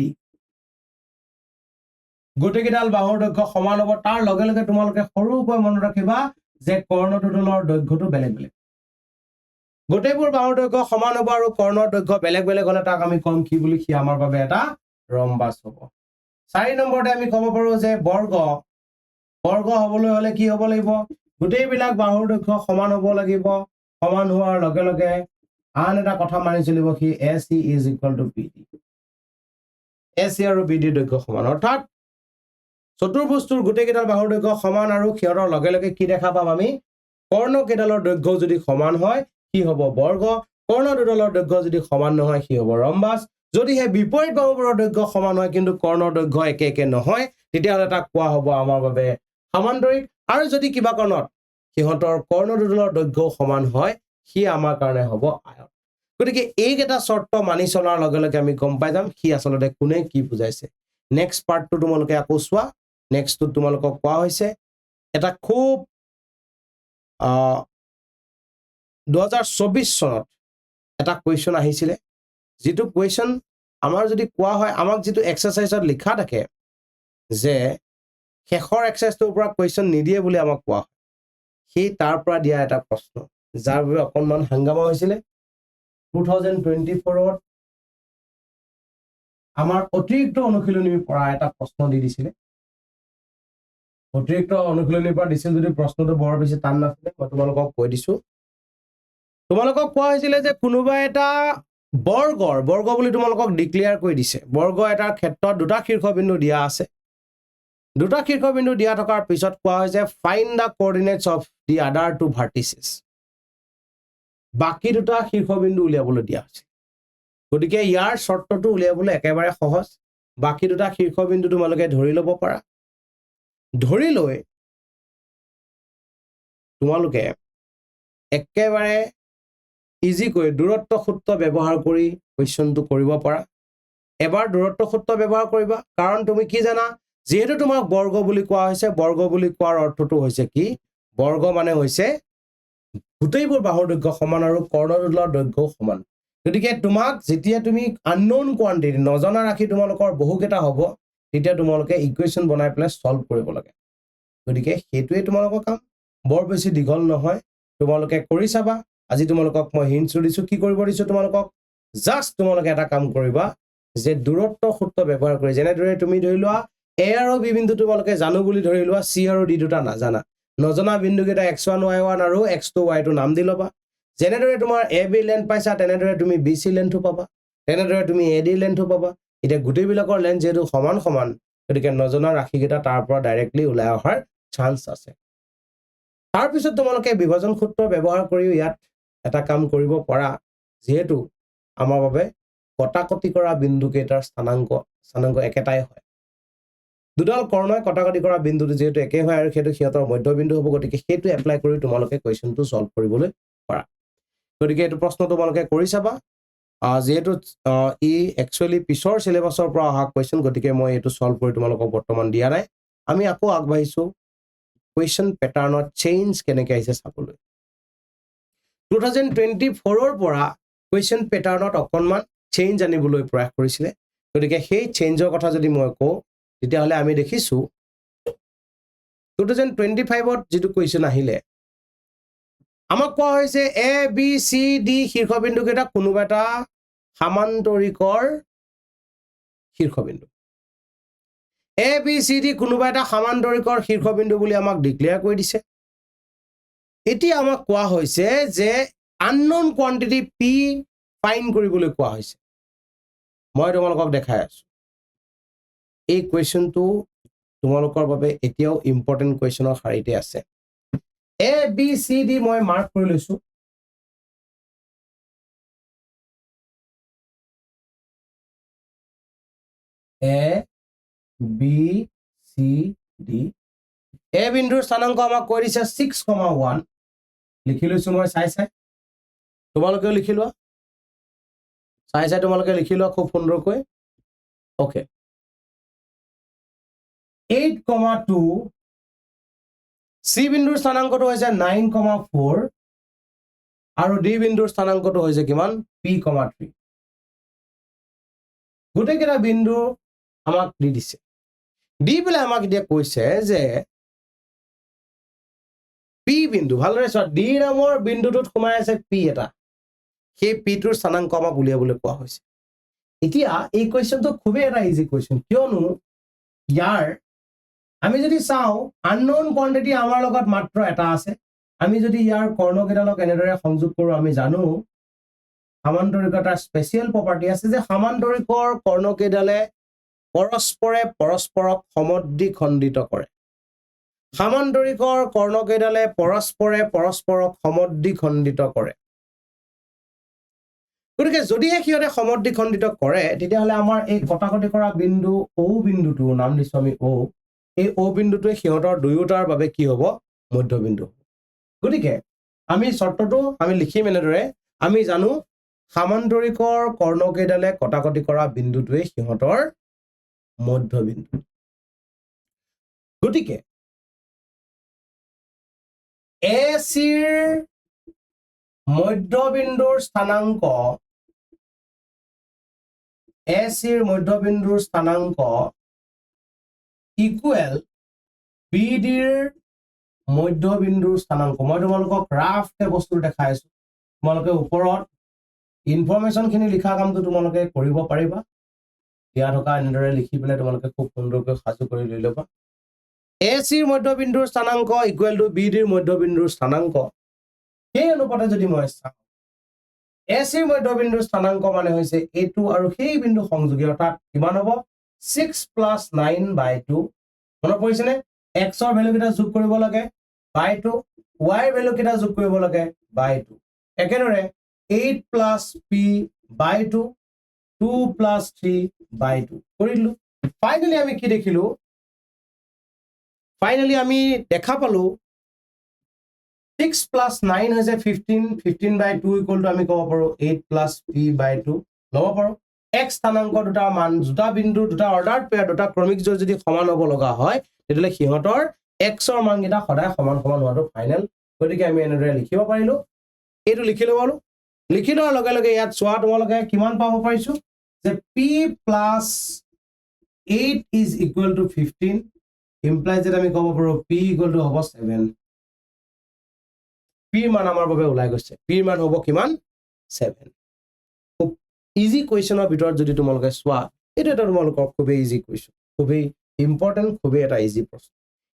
Speaker 1: গোটেইকেইডাল বাহুৰ দৈৰ্ঘ্য সমান হ'ব তাৰ লগে লগে তোমালোকে সৰুকৈ মনত ৰাখিবা যে কৰ্ণ দুডালৰ দৈৰ্ঘ্যটো বেলেগ বেলেগ গোটেইবোৰ বাহুৰ দৈৰ্ঘ্য সমান হ'ব আৰু কৰ্ণৰ দৈৰ্ঘ্য বেলেগ বেলেগ হলে তাক আমি কম কি বুলি সি আমাৰ বাবে এটা ৰম্বাস হ'ব 4 নম্বৰতে আমি ক'ব পাৰো যে বৰ্গ হ'বলৈ হলে কি হ'ব লাগিব গোটেইবিলাক বাহুৰ দৈৰ্ঘ্য সমান হ'ব লাগিব সমান হোৱাৰ লগে লগে আন এটা কথা মানি চলিব কি AC = BD AC আৰু BD দৈৰ্ঘ্য সমান অৰ্থাৎ চতুৰ্ভুজটোৰ গোটেইকেইডাল বাহুৰ দৈৰ্ঘ্য সমান আৰু সিহঁতৰ লগে লগে কি দেখা পাম আমি কৰ্ণ কেইডালৰ দৈৰ্ঘ্য যদি সমান হয় কি হ'ব বৰ্গ কৰ্ণ দুডালৰ দৈৰ্ঘ্য যদি সমান নহয় কি হ'ব ৰম্বাস যদিহে বিপৰীত বাহুবোৰৰ দৈৰ্ঘ্য সমান হয় কিন্তু কৰ্ণৰ দৈৰ্ঘ্য একে একে নহয় তেতিয়াহ'লে তাক কোৱা হ'ব আমাৰ বাবে সমান্তৰিক আৰু যদি কিবা কাৰণত সিহঁতৰ কৰ্ণ দুডালৰ দৈৰ্ঘ্য সমান হয় সি আমাৰ কাৰণে হ'ব আয়ত গতিকে এইকেইটা শৰ্ত মানি চলাৰ লগে লগে আমি গম পাই যাম সি আচলতে কোনে কি বুজাইছে নেক্সট পাৰ্টটো তোমালোকে আকৌ চোৱা নেক্সটটো তোমালোকক কোৱা হৈছে এটা খুব 2024 চনত এটা কুৱেশ্যন আহিছিলে যিটো কুৱেশ্যন আমাৰ যদি কোৱা হয় আমাক যিটো এক্সাৰসাইজত লিখা থাকে যে শেষৰ এক্সাৰসাইজটোৰ পৰা কুৱেশ্যন নিদিয়ে বুলি আমাক কোৱা হয় সেই তাৰ পৰা দিয়া এটা প্ৰশ্ন যাৰ বাবে অকণমান হাংগামা হৈছিলে 2024ত আমাৰ অতিৰিক্ত অনুশীলনীৰ পৰা এটা প্ৰশ্ন দি দিছিলে অতিৰিক্ত অনুশীলনীৰ পৰা দিছিল যদি প্ৰশ্নটো বৰ বেছি টান নাছিলে মই তোমালোকক কৈ দিছো তোমালোকক কোৱা হৈছিলে যে কোনোবা এটা বৰ্গ বুলি তোমালোকক ডিক্লেয়াৰ কৰি দিছে বৰ্গ এটাৰ ক্ষেত্ৰত দুটা শীৰ্ষবিন্দু দিয়া আছে দুটা শীৰ্ষবিন্দু দিয়া থকাৰ পিছত কোৱা হৈছে ফাইণ্ড দা কোঅৰ্ডিনেটছ অফ দি আদাৰ টু ভাৰ্টিচেছ বাকি দুটা শীৰ্ষবিন্দু উলিয়াবলৈ দিয়া হৈছে গতিকে ইয়াৰ শৰ্তটো উলিয়াবলৈ একেবাৰে সহজ বাকি দুটা শীৰ্ষবিন্দু তোমালোকে ধৰি ল'ব পাৰা ধৰি লৈ তোমালোকে একেবাৰে ইজিকৈ দূৰত্ব সূত্ৰ ব্যৱহাৰ কৰি কোৱেশ্চনটো কৰিব পাৰা এবাৰ দূৰত্ব সূত্ৰ ব্যৱহাৰ কৰিবা কাৰণ তুমি কি জানা যেহেতু তোমাক বৰ্গ বুলি কোৱা হৈছে বৰ্গ বুলি কোৱাৰ অৰ্থটো হৈছে কি বৰ্গ মানে হৈছে গোটেইবোৰ বাহুৰ দৈৰ্ঘ্য সমান আৰু কৰ্ণদুলৰ দৈৰ্ঘ্যও সমান গতিকে তোমাক যেতিয়া তুমি আননোন কোৱান্টিটি নজনা ৰাখি তোমালোকৰ বহুকেইটা হ'ব তেতিয়া তোমালোকে ইকুৱেশ্যন বনাই পেলাই সলভ কৰিব লাগে গতিকে সেইটোৱে তোমালোকৰ কাম বৰ বেছি দীঘল নহয় তোমালোকে কৰি চাবা আজি তোমালোকক মই হিন্টছ দিছো কি কৰিব দিছো তোমালোকক জাস্ট তোমালোকে এটা কাম কৰিবা যে দূৰত্ব সূত্ৰ ব্যৱহাৰ কৰি যেনেদৰে তুমি ধৰি লোৱা এ আৰু বি বিন্দু তোমালোকে জানো বুলি ধৰি লোৱা চি আৰু ডি দুটা নাজানা নজনা বিন্দুকেইটা x1 y1 আৰু x2 y2 নাম দি ল'বা যেনেদৰে তোমাৰ এ বি লেন্থ পাইছা তেনেদৰে তুমি বি চি লেন্থো পাবা তেনেদৰে তুমি এ ডি লেন্থো পাবা এতিয়া গোটেইবিলাকৰ লেন্থ যেহেতু সমান সমান গতিকে নজনা ৰাশিকেইটা তাৰ পৰা ডাইৰেক্টলি ওলাই অহাৰ চান্স আছে তাৰপিছত তোমালোকে বিভাজন সূত্ৰ ব্যৱহাৰ কৰি ইয়াত এটা কাম কৰিব পৰা যেহেতু আমাৰ বাবে কটাকটি কৰা বিন্দুকেইটাৰ স্থানাংক একেটাই হয় দুডাল কৰ্ণই কটাকটি কৰা বিন্দুটো যেহেতু একে হয় আৰু সেইটো সিহঁতৰ মধ্যবিন্দু হ'ব গতিকে সেইটো এপ্লাই কৰি তোমালোকে কুৱেশ্যনটো সলভ কৰিবলৈ পাৰা গতিকে এইটো প্ৰশ্ন তোমালোকে কৰি চাবা যেহেতু ই একচুৱেলি পিছৰ সিলেবাছৰ পৰা অহা কুৱেশ্যন গতিকে মই এইটো সলভ কৰি তোমালোকক বৰ্তমান দিয়া নাই আমি আকৌ আগবাঢ়িছো কুৱেশ্যন পেটাৰ্ণত চেঞ্জ কেনেকৈ আহিছে চাবলৈ 2024ৰ পৰা কুৱেশ্যন পেটাৰ্ণত অকণমান চেঞ্জ আনিবলৈ প্ৰয়াস কৰিছিলে গতিকে সেই চেঞ্জৰ কথা যদি মই কওঁ তেতিয়াহ'লে আমি দেখিছো 2025ত যিটো কুৱেশ্যন আহিলে আমাক কোৱা হৈছে এ বি চি ডি শীৰ্ষবিন্দুকেইটা কোনোবা এটা সামান্তৰিকৰ শীৰ্ষবিন্দু এ বি চি ডি কোনোবা এটা সামান্তৰিকৰ শীৰ্ষবিন্দু বুলি আমাক ডিক্লেয়াৰ কৰি দিছে এতিয়া আমাক কোৱা হৈছে যে আননোন কোৱান্টিটি পি ফাইন কৰিবলৈ কোৱা হৈছে মই তোমালোকক দেখাই আছো এই কুৱেশ্যনটো তোমালোকৰ বাবে এতিয়াও ইম্পৰ্টেণ্ট কুৱেশ্যনৰ শাৰীতে আছে এ বি চি ডি মই মাৰ্ক কৰি লৈছো A B C D A বিন্দুৰ স্থানাংক আমাক কৈ দিছে 6,1 লিখি লৈছো মই চাই তোমালোকেও লিখি লোৱা চাই তোমালোকে লিখি লোৱা খুব সুন্দৰকৈ ওকে 8,2 চি বিন্দুৰ স্থানাংকটো হৈছে 9,4 আৰু ডি বিন্দুৰ স্থানাংকটো হৈছে কিমান p,3 গোটেইকেইটা বিন্দু আমাক দি দিছে দি পেলাই আমাক এতিয়া কৈছে যে পি বিন্দু ভালদৰে চোৱা ডি নামৰ বিন্দুটোত সোমাই আছে পি এটা সেই পিটোৰ স্থানাংক আমাক উলিয়াবলৈ কোৱা হৈছে এতিয়া এই কুৱেশ্যনটো খুবেই এটা ইজি কুৱেশ্যন কিয়নো ইয়াৰ আমি যদি চাওঁ আননোন কোৱান্টিটি আমাৰ লগত মাত্ৰ এটা আছে আমি যদি ইয়াৰ কৰ্ণকেইডালক এনেদৰে সংযোগ কৰোঁ আমি জানো সামান্তৰিকতাৰ স্পেচিয়েল প্ৰপাৰ্টি আছে যে সামান্তৰিকৰ কৰ্ণকেইডালে পৰস্পৰে পৰস্পৰক সমদ্বিখণ্ডিত কৰে সামান্তৰিকৰ কৰ্ণকেইডালে পৰস্পৰে পৰস্পৰক সমদ্বিখণ্ডিত কৰে গতিকে যদিহে সিহঁতে সমদ্বিখণ্ডিত কৰে তেতিয়াহ'লে আমাৰ এই কটাকটি কৰা বিন্দু ও বিন্দুটো নাম দিছো আমি ও এই ও বিন্দুটোৱে সিহঁতৰ দুয়োটাৰ বাবে কি হ'ব মধ্যবিন্দু গতিকে আমি চৰ্তটো আমি লিখিম এনেদৰে আমি জানো সামান্তৰিকৰ কৰ্ণকেইডালে কটাকটি কৰা বিন্দুটোৱে সিহঁতৰ মধ্যবিন্দু গতিকে এ চিৰ মধ্যবিন্দুৰ স্থানাংক এ চিৰ মধ্যবিন্দুৰ স্থানাংক ইকুৱেল বি ডিৰ মধ্যবিন্দুৰ স্থানাংক মই তোমালোকক ৰাফকে বস্তু দেখাই আছো তোমালোকে ওপৰত ইনফৰমেশ্যনখিনি লিখা কামটো তোমালোকে কৰিব পাৰিবা দিয়া থকা এনেদৰে লিখি পেলাই তোমালোকে খুব সুন্দৰকৈ সাজু কৰি লৈ ল'বা AC ৰ মধ্যবিন্দুৰ স্থানাংক ইকুৱেল টু BD ৰ মধ্যবিন্দুৰ স্থানাংক সেই অনুপাতে যদি মই চাওঁ AC ৰ মধ্যবিন্দুৰ স্থানাংক মানে হৈছে এইটো আৰু সেই বিন্দু সংযোগী অৰ্থাৎ কিমান হ'ব 6 + 9/2 মনত পৰিছেনে x ৰ ভ্যালু কেইটা যোগ কৰিব লাগে /2 y ৰ ভ্যালু কেইটা যোগ কৰিব লাগে /2 একেদৰে 8 + p/2 2 + 3/2 কৰিলো ফাইনালি আমি কি দেখিলো ফাইনালি আমি দেখা পালো 6 + 9 হৈছে 15 15/2 ইকুৱেল টু আমি ক'ব পাৰো 8 + p/2 ল'ব পাৰো x স্থানাংক দুটা মান দুটা বিন্দু দুটা অৰ্ডাৰ পেয়াৰ দুটা ক্ৰমিক জোৰ যদি সমান হ'ব লগা হয় তেতিয়াহ'লে সিহঁতৰ x ৰ মানকেইটা সদায় সমান সমান হোৱাটো ফাইনেল গতিকে আমি এনেদৰে লিখিব পাৰিলো এইটো লিখি ল'ব লিখি লোৱাৰ লগে লগে ইয়াত চোৱা তোমালোকে কিমান পাব পাৰিছো যে p + 8 is equal to 15 implies that আমি ক'ব পাৰো p equal to হ'ব 7 p মান আমাৰ বাবে ওলাই গৈছে p মান হ'ব কিমান 7 খুব ইজি কোৱেশ্চনৰ ভিতৰত যদি তোমালোকে চোৱা এটা তোমালোকৰ খুবেই ইজি কোৱেশ্চন খুবেই ইম্পৰ্টেন্ট খুবেই এটা ইজি প্ৰশ্ন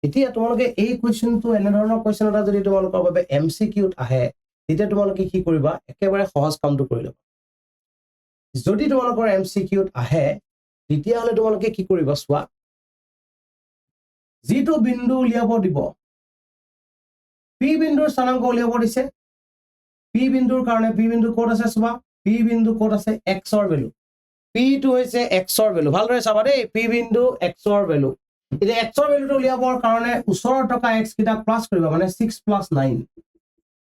Speaker 1: এতিয়া তোমালোকে এই কোৱেশ্চনটো এনে ধৰণৰ কোৱেশ্চন এটা যদি তোমালোকৰ বাবে MCQত আহে তেতিয়া তোমালোকে কি কৰিবা একেবাৰে সহজ কামটো কৰি ল'বা যদি তোমালোকৰ MCQত আহে তেতিয়াহ'লে তোমালোকে কি কৰিবা চোৱা যিটো বিন্দু উলিয়াব দিব P বিন্দুৰ স্থানাংক উলিয়াব দিছে P বিন্দুৰ কাৰণে P বিন্দু ক'ত আছে চোৱা P বিন্দু ক'ত আছে x ৰ ভ্যালু P টো হৈছে x ৰ ভ্যালু ভালদৰে চাবা দেই P বিন্দু x ৰ ভ্যালু এতিয়া x ৰ ভ্যালুটো উলিয়াবৰ কাৰণে ওচৰত থকা x কিটা প্লাস কৰিবা মানে 6 + 9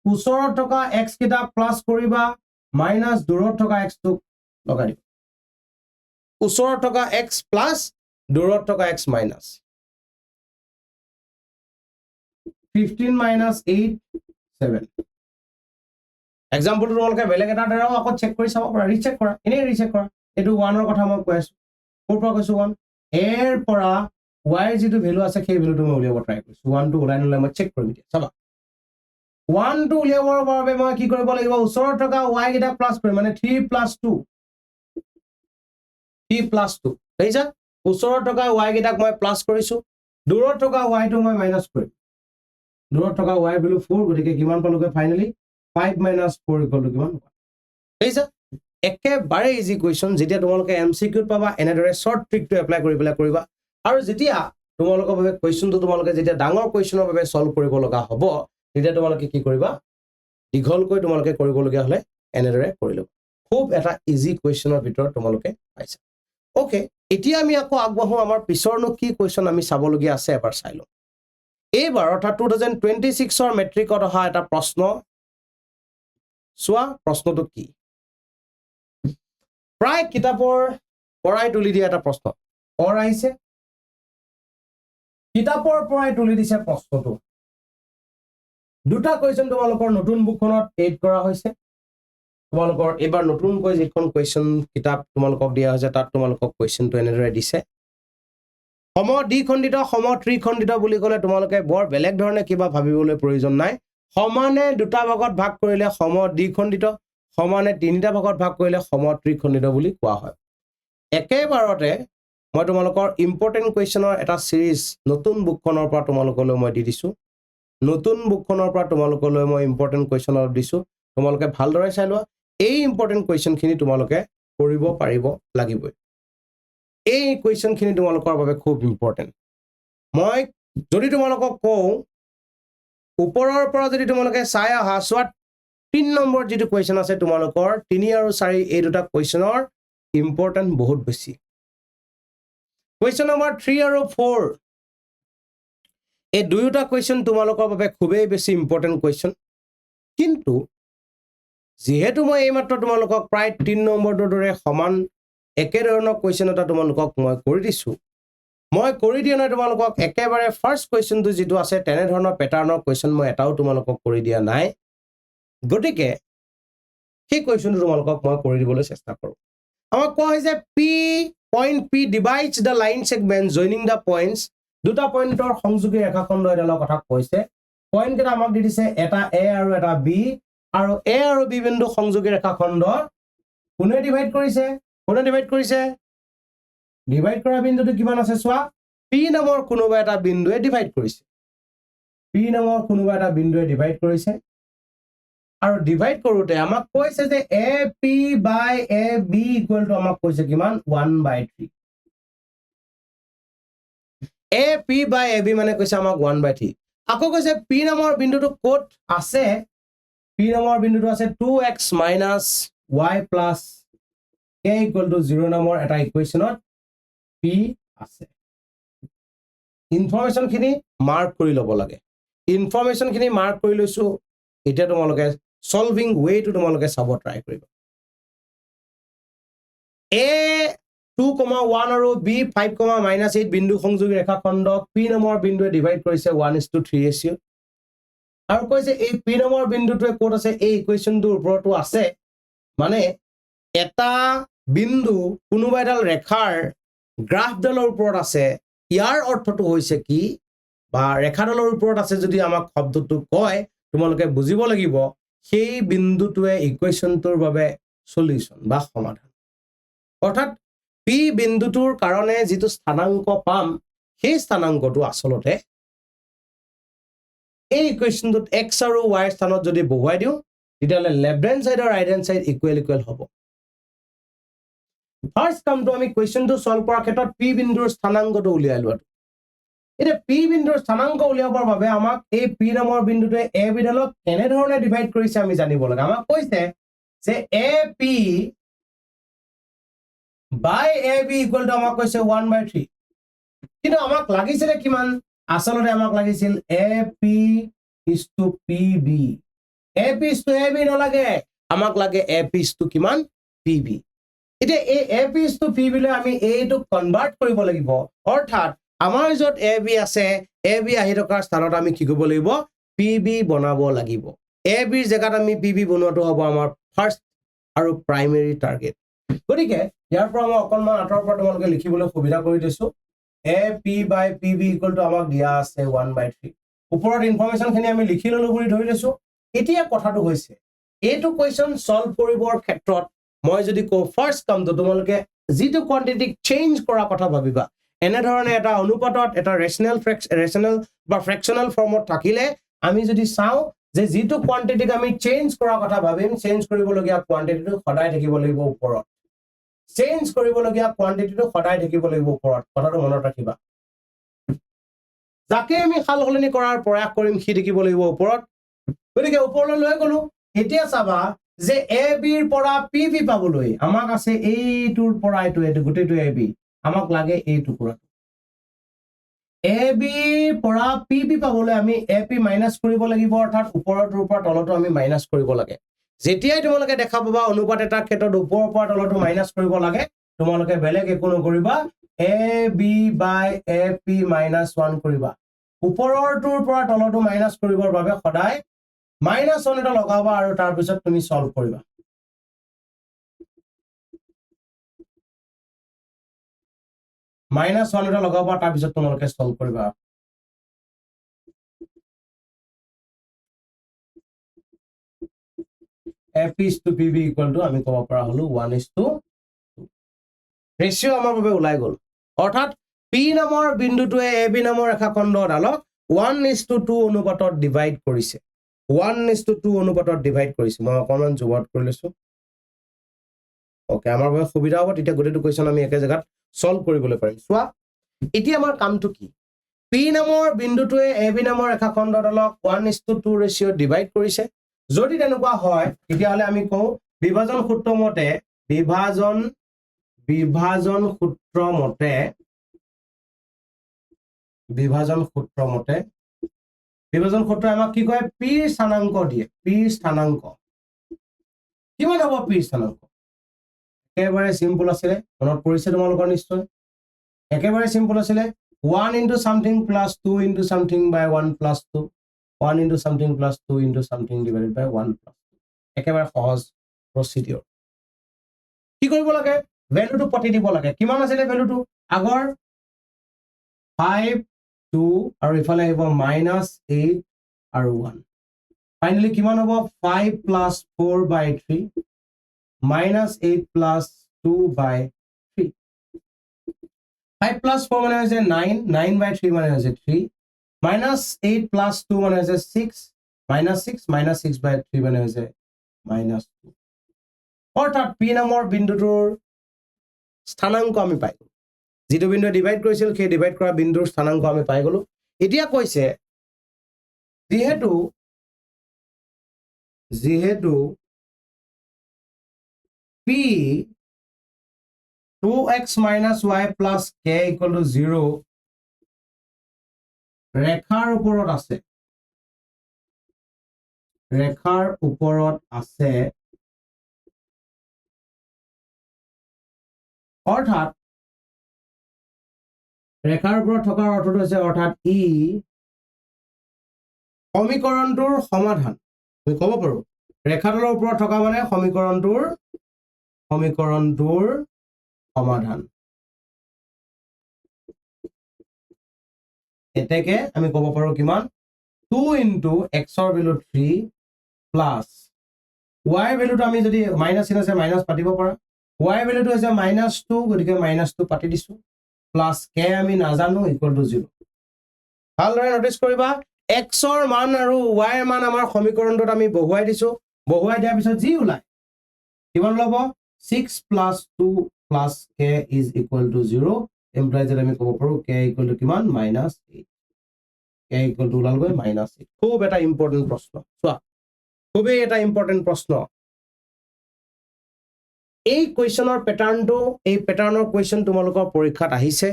Speaker 1: ওচৰত থকা x কিটা প্লাস কৰিবা মাইনাস দূৰত থকা x টো লগাই দিবা ওচৰত থকা x প্লাস দূৰত থকা x মাইনাস 15 - 8 7 এক্সাম্পলটো তোমালোকে বেলেগ এটা দ্বাৰাও আকৌ চেক কৰি চাব পাৰা ৰিচেক কৰা এনেই ৰিচেক কৰা এইটো 1 ৰ কথা মই কৈ আছো ক'ৰ পৰা কৈছো 1 এৰ পৰা y ৰ যিটো ভ্যালু আছে সেই ভ্যালুটো মই উলিয়াব ট্ৰাই কৰিছো 1 টো ওলাই নলে মই চেক কৰিম দিয়া চাবা 1 টো উলিয়াবৰ বাবে মই কি কৰিব লাগিব ওচৰত থকা y কেইটা প্লাস কৰিম মানে 3 + 2 3 + 2 দেখিছা ওচৰত থকা y কেইটাক মই প্লাস কৰিছো দূৰত থকা y টো মই মাইনাস কৰিম দূৰত থকা y ভ্যালু 4 গতিকে কিমান পালোগে ফাইনালি 5 - 4 ইকুৱেল টু কিমান দেখিছা একেবাৰে ইজি কোৱেশ্চন যেতিয়া তোমালোকে MCQত পাবা এনেদৰে শৰ্ট ট্ৰিকটো এপ্লাই কৰি পেলাই কৰিবা আৰু যেতিয়া তোমালোকৰ বাবে কোৱেশ্চনটো তোমালোকে যেতিয়া ডাঙৰ কোৱেশ্চনৰ বাবে সলভ কৰিব লগা হ'ব তেতিয়া তোমালোকে কি কৰিবা দীঘলকৈ তোমালোকে কৰিবলগীয়া হলে এনেদৰে কৰি ল'বা খুব এটা ইজি কোৱেশ্চনৰ ভিতৰত তোমালোকে পাইছা ওকে এতিয়া আমি আকৌ আগবাঢ়ো আমাৰ পিছৰনো কি কোৱেশ্চন আমি চাবলগীয়া আছে এবাৰ চাই লওঁ এইবাৰ অৰ্থাৎ 2026 ৰ মেট্ৰিকত অহা এটা প্ৰশ্ন চোৱা প্ৰশ্নটো কি প্ৰায় কিতাপৰ পৰাই তুলি দিয়া এটা প্ৰশ্ন আহিছে কিতাপৰ পৰাই তুলি দিছে প্ৰশ্নটো দুটা কোৱেশ্চন তোমালোকৰ নতুন বুকখনত এড কৰা হৈছে তোমালোকৰ এবাৰ নতুনকৈ যিখন কোৱেশ্চন কিতাপ তোমালোকক দিয়া হৈছে তাত তোমালোকক কোৱেশ্চনটো এনেদৰে দিছে সম দ্বিখণ্ডিত সম ত্ৰিখণ্ডিত বুলি ক'লে তোমালোকে বৰ বেলেগ ধৰণে কিবা ভাবিবলৈ প্ৰয়োজন নাই সমানে দুটা ভাগত ভাগ কৰিলে সম দ্বিখণ্ডিত সমানে তিনিটা ভাগত ভাগ কৰিলে সম ত্ৰিখণ্ডিত বুলি কোৱা হয় একেবাৰতে মই তোমালোকৰ ইম্পৰ্টেন্ট কোৱেশ্চনৰ এটা সিৰিজ নতুন বুকখনৰ পৰা তোমালোকলৈ মই দি দিছো নতুন বুকখনৰ পৰা তোমালোকলৈ মই ইম্পৰ্টেন্ট কোৱেশ্চন অলপ দিছো তোমালোকে ভালদৰে চাই লোৱা এই ইম্পৰ্টেন্ট কোৱেশ্চনখিনি তোমালোকে কৰিব পাৰিব লাগিবই এই কোৱেশ্চনখিনি তোমালোকৰ বাবে খুব ইম্পৰ্টেন্ট মই যদি তোমালোকক কওঁ ওপৰৰ পৰা যদি তোমালোকে চাই আহা চোৱা 3 নম্বৰ যিটো কোৱেশ্চন আছে তোমালোকৰ 3 আৰু 4 এই দুটা কোৱেশ্চনৰ ইম্পৰ্টেন্ট বহুত বেছি কোৱেশ্চন নম্বৰ 3 আৰু 4 এই দুয়োটা কোৱেশ্চন তোমালোকৰ বাবে খুবেই বেছি ইম্পৰ্টেন্ট কোৱেশ্চন কিন্তু যেহেতু মই এইমাত্ৰ তোমালোকক প্ৰায় 3 নম্বৰটোৰ দৰে সমান একে ধৰণৰ কোৱেশ্চন এটা তোমালোকক মই কৰি দিছো মই কৰি দিয়া নাই তোমালোকক একেবাৰে ফাৰ্স্ট কোৱেশ্চনটো যেটো আছে তেনে ধৰণৰ প্যাটাৰ্নৰ কোৱেশ্চন মই এটাও তোমালোকক কৰি দিয়া নাই গতিকে সেই কোৱেশ্চনটো তোমালোকক মই কৰি দিবলৈ চেষ্টা কৰো আমাক কোৱা হৈছে point P divides the line segment joining the points দুটা পইণ্টৰ সংযোগী ৰেখাখণ্ড এডালৰ কথা কৈছে পইণ্ট কেইটা আমাক দি দিছে এটা এ আৰু এটা বি আৰু এ আৰু বি বিন্দু সংযোগী ৰেখাখণ্ড কোনে ডিভাইড কৰিছে ডিভাইড কৰা বিন্দুটো কিমান আছে চোৱা পি নামৰ কোনোবা এটা বিন্দুৱে ডিভাইড কৰিছে আৰু ডিভাইড কৰোতে আমাক কৈছে যে A P by A B equal to আমাক কৈছে কিমান 1/3 এ পি বাই এ বি মানে কৈছে আমাক 1/3 আকৌ কৈছে পি নামৰ বিন্দুটো ক'ত আছে পি নামৰ বিন্দুটো আছে 2x minus y plus k equal to 0 নামৰ এটা ইকুৱেশ্যনত পি আছে ইনফৰমেশ্যন খিনি মাৰ্ক কৰি ল'ব লাগে ইনফৰমেশ্যন খিনি মাৰ্ক কৰি লৈছো এতিয়া তোমালোকে সলভিং ৱেটো তোমালোকে চাব ট্ৰাই কৰিবা এ 2,1 আৰু বি 5,-8 বিন্দু সংযোগী ৰেখাখণ্ডক পি নামৰ বিন্দুৱে ডিভাইড কৰিছে 1:3 ৰেচিঅ আৰু কৈছে এই পি নামৰ বিন্দুটোৱে ক'ত আছে এই ইকুৱেশ্যনটোৰ ওপৰতো আছে মানে এটা বিন্দু কোনোবা এডাল ৰেখাৰ গ্ৰাফডালৰ ওপৰত আছে ইয়াৰ অৰ্থটো হৈছে কি বা ৰেখাডালৰ ওপৰত আছে যদি আমাক শব্দটো কয় তোমালোকে বুজিব লাগিব সেই বিন্দুটোৱে ইকুৱেশ্যনটোৰ বাবে সলিউশন বা সমাধান অৰ্থাৎ পি বিন্দুটোৰ কাৰণে যিটো স্থানাংক পাম সেই স্থানাংকটো আচলতে এই ইকুৱেশ্যনটোত x আৰু y স্থানত যদি বহুৱাই দিওঁ তেতিয়াহ'লে লেফট হেণ্ড সাইড আৰু ৰাইট হেণ্ড সাইড ইকুৱেল হ'ব ফাৰ্স্ট কামটো আমি কুৱেশ্যনটো সলভ কৰাৰ ক্ষেত্ৰত পি বিন্দুৰ স্থানাংকটো উলিয়াই লোৱাটো এতিয়া পি বিন্দুৰ স্থানাংক উলিয়াবৰ বাবে আমাক এই পি নামৰ বিন্দুটোৱে এ বিডালক কেনে ধৰণে ডিভাইড কৰিছে আমি জানিব লাগে আমাক কৈছে যে A P by A B equal to আমাক কৈছে 1/3 কিন্তু আমাক লাগিছিলে কিমান আচলতে আমাক লাগিছিল A P is to P B A P is to A B নালাগে আমাক লাগে এ পি ইজ টু কিমান পি বি এতিয়া এই A P is to P B লৈ আমি এইটো কনভাৰ্ট কৰিব লাগিব অৰ্থাৎ আমাৰ য'ত এ বি আছে এ বি আহি থকাৰ স্থানত আমি কি কৰিব লাগিব পি বি বনাব লাগিব এ বিৰ জেগাত আমি পি বি বনোৱাটো হ'ব আমাৰ ফাৰ্ষ্ট আৰু প্ৰাইমেৰী টাৰ্গেট গতিকে ইয়াৰ পৰা মই অকণমান আঁতৰৰ পৰা তোমালোকে লিখিবলৈ সুবিধা কৰি দিছো A P by P B equal to আমাক দিয়া আছে 1/3 ওপৰত ইনফৰমেশ্যন খিনি আমি লিখি ললো বুলি ধৰি লৈছো এতিয়া কথাটো হৈছে এইটো কুৱেশ্যন সলভ কৰিবৰ ক্ষেত্ৰত মই যদি কওঁ ফাৰ্ষ্ট কামটো তোমালোকে যিটো কোৱান্টিটিক চেঞ্জ কৰা কথা ভাবিবা এনেধৰণে এটা অনুপাতত এটা ৰেচনেল বা ফ্ৰেকচনেল ফৰ্মত থাকিলে আমি যদি চাওঁ যে যিটো কোৱান্টিটিক আমি চেঞ্জ কৰা কথা ভাবিম চেঞ্জ কৰিবলগীয়া কোৱান্টিটিটো সদায় থাকিব লাগিব ওপৰত কথাটো মনত ৰাখিবা যাকে আমি সাল সলনি কৰাৰ প্ৰয়াস কৰিম সি থাকিব লাগিব ওপৰত গতিকে ওপৰলৈ লৈ গলো এতিয়া চাবা যে এ বিৰ পৰা পি বি পাবলৈ আমাক আছে এইটোৰ পৰা এইটো গোটেইটো এ বি আমাক লাগে এই টুকুৰাটো এ বিৰ পৰা পি বি পাবলৈ আমি এ পি মাইনাছ কৰিব লাগিব অৰ্থাৎ ওপৰটোৰ পৰা তলটো আমি মাইনাছ কৰিব লাগে যেতিয়াই তোমালোকে দেখা পাবা অনুপাত এটাৰ ক্ষেত্ৰত ওপৰৰ পৰা তলটো মাইনাছ কৰিব লাগে তোমালোকে বেলেগ একো নকৰিবা A B by A P -1 কৰিবা ওপৰৰটোৰ পৰা তলটো মাইনাছ কৰিবৰ বাবে সদায় -1 এটা লগাবা আৰু তাৰ পিছত তুমি সলভ কৰিবা -1 এটা লগাবা তাৰ পিছত তোমালোকে সলভ কৰিবা f is to pb equal to আমি ক'ব পৰা হলো 1:2 ৰেশিও আমাৰ বাবে ওলাই গল অৰ্থাৎ p নামৰ বিন্দুটোৱে ab নামৰ ৰেখাখণ্ডডালক 1:2 অনুপাতত ডিভাইড কৰিছে 1:2 অনুপাতত ডিভাইড কৰিছে মই অকমান জোৱাট কৰি লৈছো ওকে আমাৰ বাবে সুবিধা হ'ব তেতিয়া গোটেইটো কোৱেশ্চন আমি একে জায়গাত সলভ কৰিবলৈ পাৰিম চোৱা এতিয়া আমাৰ কামটো কি p নামৰ বিন্দুটোৱে ab নামৰ ৰেখাখণ্ডডালক 1:2 ৰেশিও ডিভাইড কৰিছে যদি তেনেকুৱা হয় তেতিয়াহলে আমি কওঁ বিভাজন সূত্ৰ মতে বিভাজন সূত্ৰ আমাক কি কয় p স্থানাংক দিয়ে p স্থানাংক কিমান হ'ব p স্থানাংক একেবাৰে সিম্পল আছিল মনত পৰিছে তোমালোকৰ নিশ্চয় একেবাৰে সিম্পল আছিল 1 into something plus 2 into something by 1 plus 2 1 into something plus 2 into something divided by 1 plus 2 একেবাৰে সহজ প্ৰসিডিউৰ কি কৰিব লাগে ভ্যালুটো পটি দিব লাগে কিমান আছিল ভ্যালুটো আগৰ 5 2 আৰু ইফালে আহিব -8 আৰু 1 ফাইনেলি কিমান হ'ব 5 plus 4 by 3 minus 8 plus 2 by 3 5 plus 4 মানে হৈছে 9 9 by 3 মানে হৈছে 3 minus 8 plus 2 মানে হৈছে 6 minus 6 by 3 মানে হৈছে minus 2 অৰ্থাৎ p নামৰ বিন্দুটোৰ স্থানাংক আমি পাই গলো যেটো বিন্দুৱে ডিভাইড কৰিছিল সেই ডিভাইড কৰা বিন্দুৰ স্থানাংক আমি পাই গলো এতিয়া কৈছে যেহেতু p 2x minus y plus k equal to 0 ৰেখাৰ ওপৰত আছে অৰ্থাৎ ৰেখাৰ ওপৰত থকাৰ অৰ্থটো হৈছে অৰ্থাৎ ই সমীকৰণটোৰ সমাধান আমি ক'ব পাৰো ৰেখাটোৰ ওপৰত থকা মানে সমীকৰণটোৰ সমাধান এতেকে আমি ক'ব পাৰো কিমান 2 into x ৰ ভ্যালু 3 plus y ভ্যালুটো আমি যদি মাইনাস চিন আছে মাইনাস পাতিব পাৰা y ভ্যালুটো হৈছে -2 গতিকে -2 পাতি দিছো প্লাস k আমি নাজানো ইকুয়াল টু 0 ভালদৰে নোটিস কৰিবা x ৰ মান আৰু y ৰ মান আমাৰ সমীকৰণটোত আমি বহুৱাই দিছো বহুৱাই দিয়াৰ পিছত যি ওলাই কিমান ল'ব 6 plus 2 plus k is equal to 0 implies that আমি ক'ব পাৰো k equal to কিমান -8 k equal to ওলাল গৈ -8 খুব এটা ইম্পৰ্টেন্ট প্ৰশ্ন চোৱা খুবেই এটা ইম্পৰ্টেন্ট প্ৰশ্ন এই কোৱেশ্চনৰ প্যাটাৰ্নটো এই প্যাটাৰ্নৰ কোৱেশ্চন তোমালোকৰ পৰীক্ষাত আহিছে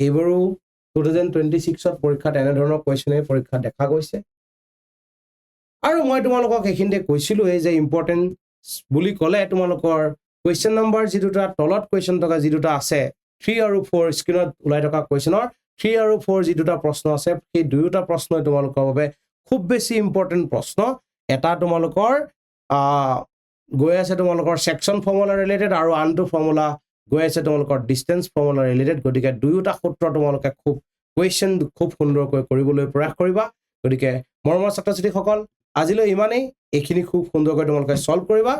Speaker 1: এইবোৰো 2026 ত পৰীক্ষাত এনে ধৰণৰ কোৱেশ্চনে পৰীক্ষা দেখা গৈছে আৰু মই তোমালোকক এখিনতে কৈছিলো এই যে ইম্পৰ্টেন্ট বুলি ক'লে তোমালোকৰ কোৱেশ্চন নম্বৰ যেটা তলত কোৱেশ্চন থকা যেটা আছে 3 আৰু 4 স্ক্ৰিনত ওলাই থকা কোৱেশ্চনৰ 3 আৰু 4 যেটা প্ৰশ্ন আছে সেই দুয়োটা প্ৰশ্নই তোমালোকৰ বাবে খুব বেছি ইম্পৰ্টেন্ট প্ৰশ্ন এটা তোমালোকৰ গৈ আছে তোমালোকৰ সেকশন ফৰ্মুলা ৰিলেটেড আৰু আনটো ফৰ্মুলা গৈ আছে তোমালোকৰ ডিসটেন্স ফৰ্মুলা ৰিলেটেড গতিকে দুয়োটা সূত্ৰ তোমালোকে খুব কোৱেশ্চন খুব সুন্দৰকৈ কৰিবলৈ প্ৰয়াস কৰিবা গতিকে মৰমৰ ছাত্ৰ-ছাত্ৰীসকল আজিলৈ ইমানেই এইখিনি খুব সুন্দৰকৈ তোমালোকে সলভ কৰিবা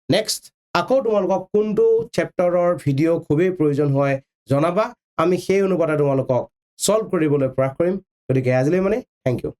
Speaker 1: নেক্সট আকৌ তোমালোকক কোনটো চেপ্টাৰৰ ভিডিও খুবেই প্ৰয়োজন হয় জনাবা আমি সেই অনুপাতে তোমালোকক সলভ কৰিবলৈ প্ৰয়াস কৰিম গতিকে আজিলৈ ইমানেই থ্যাংক ইউ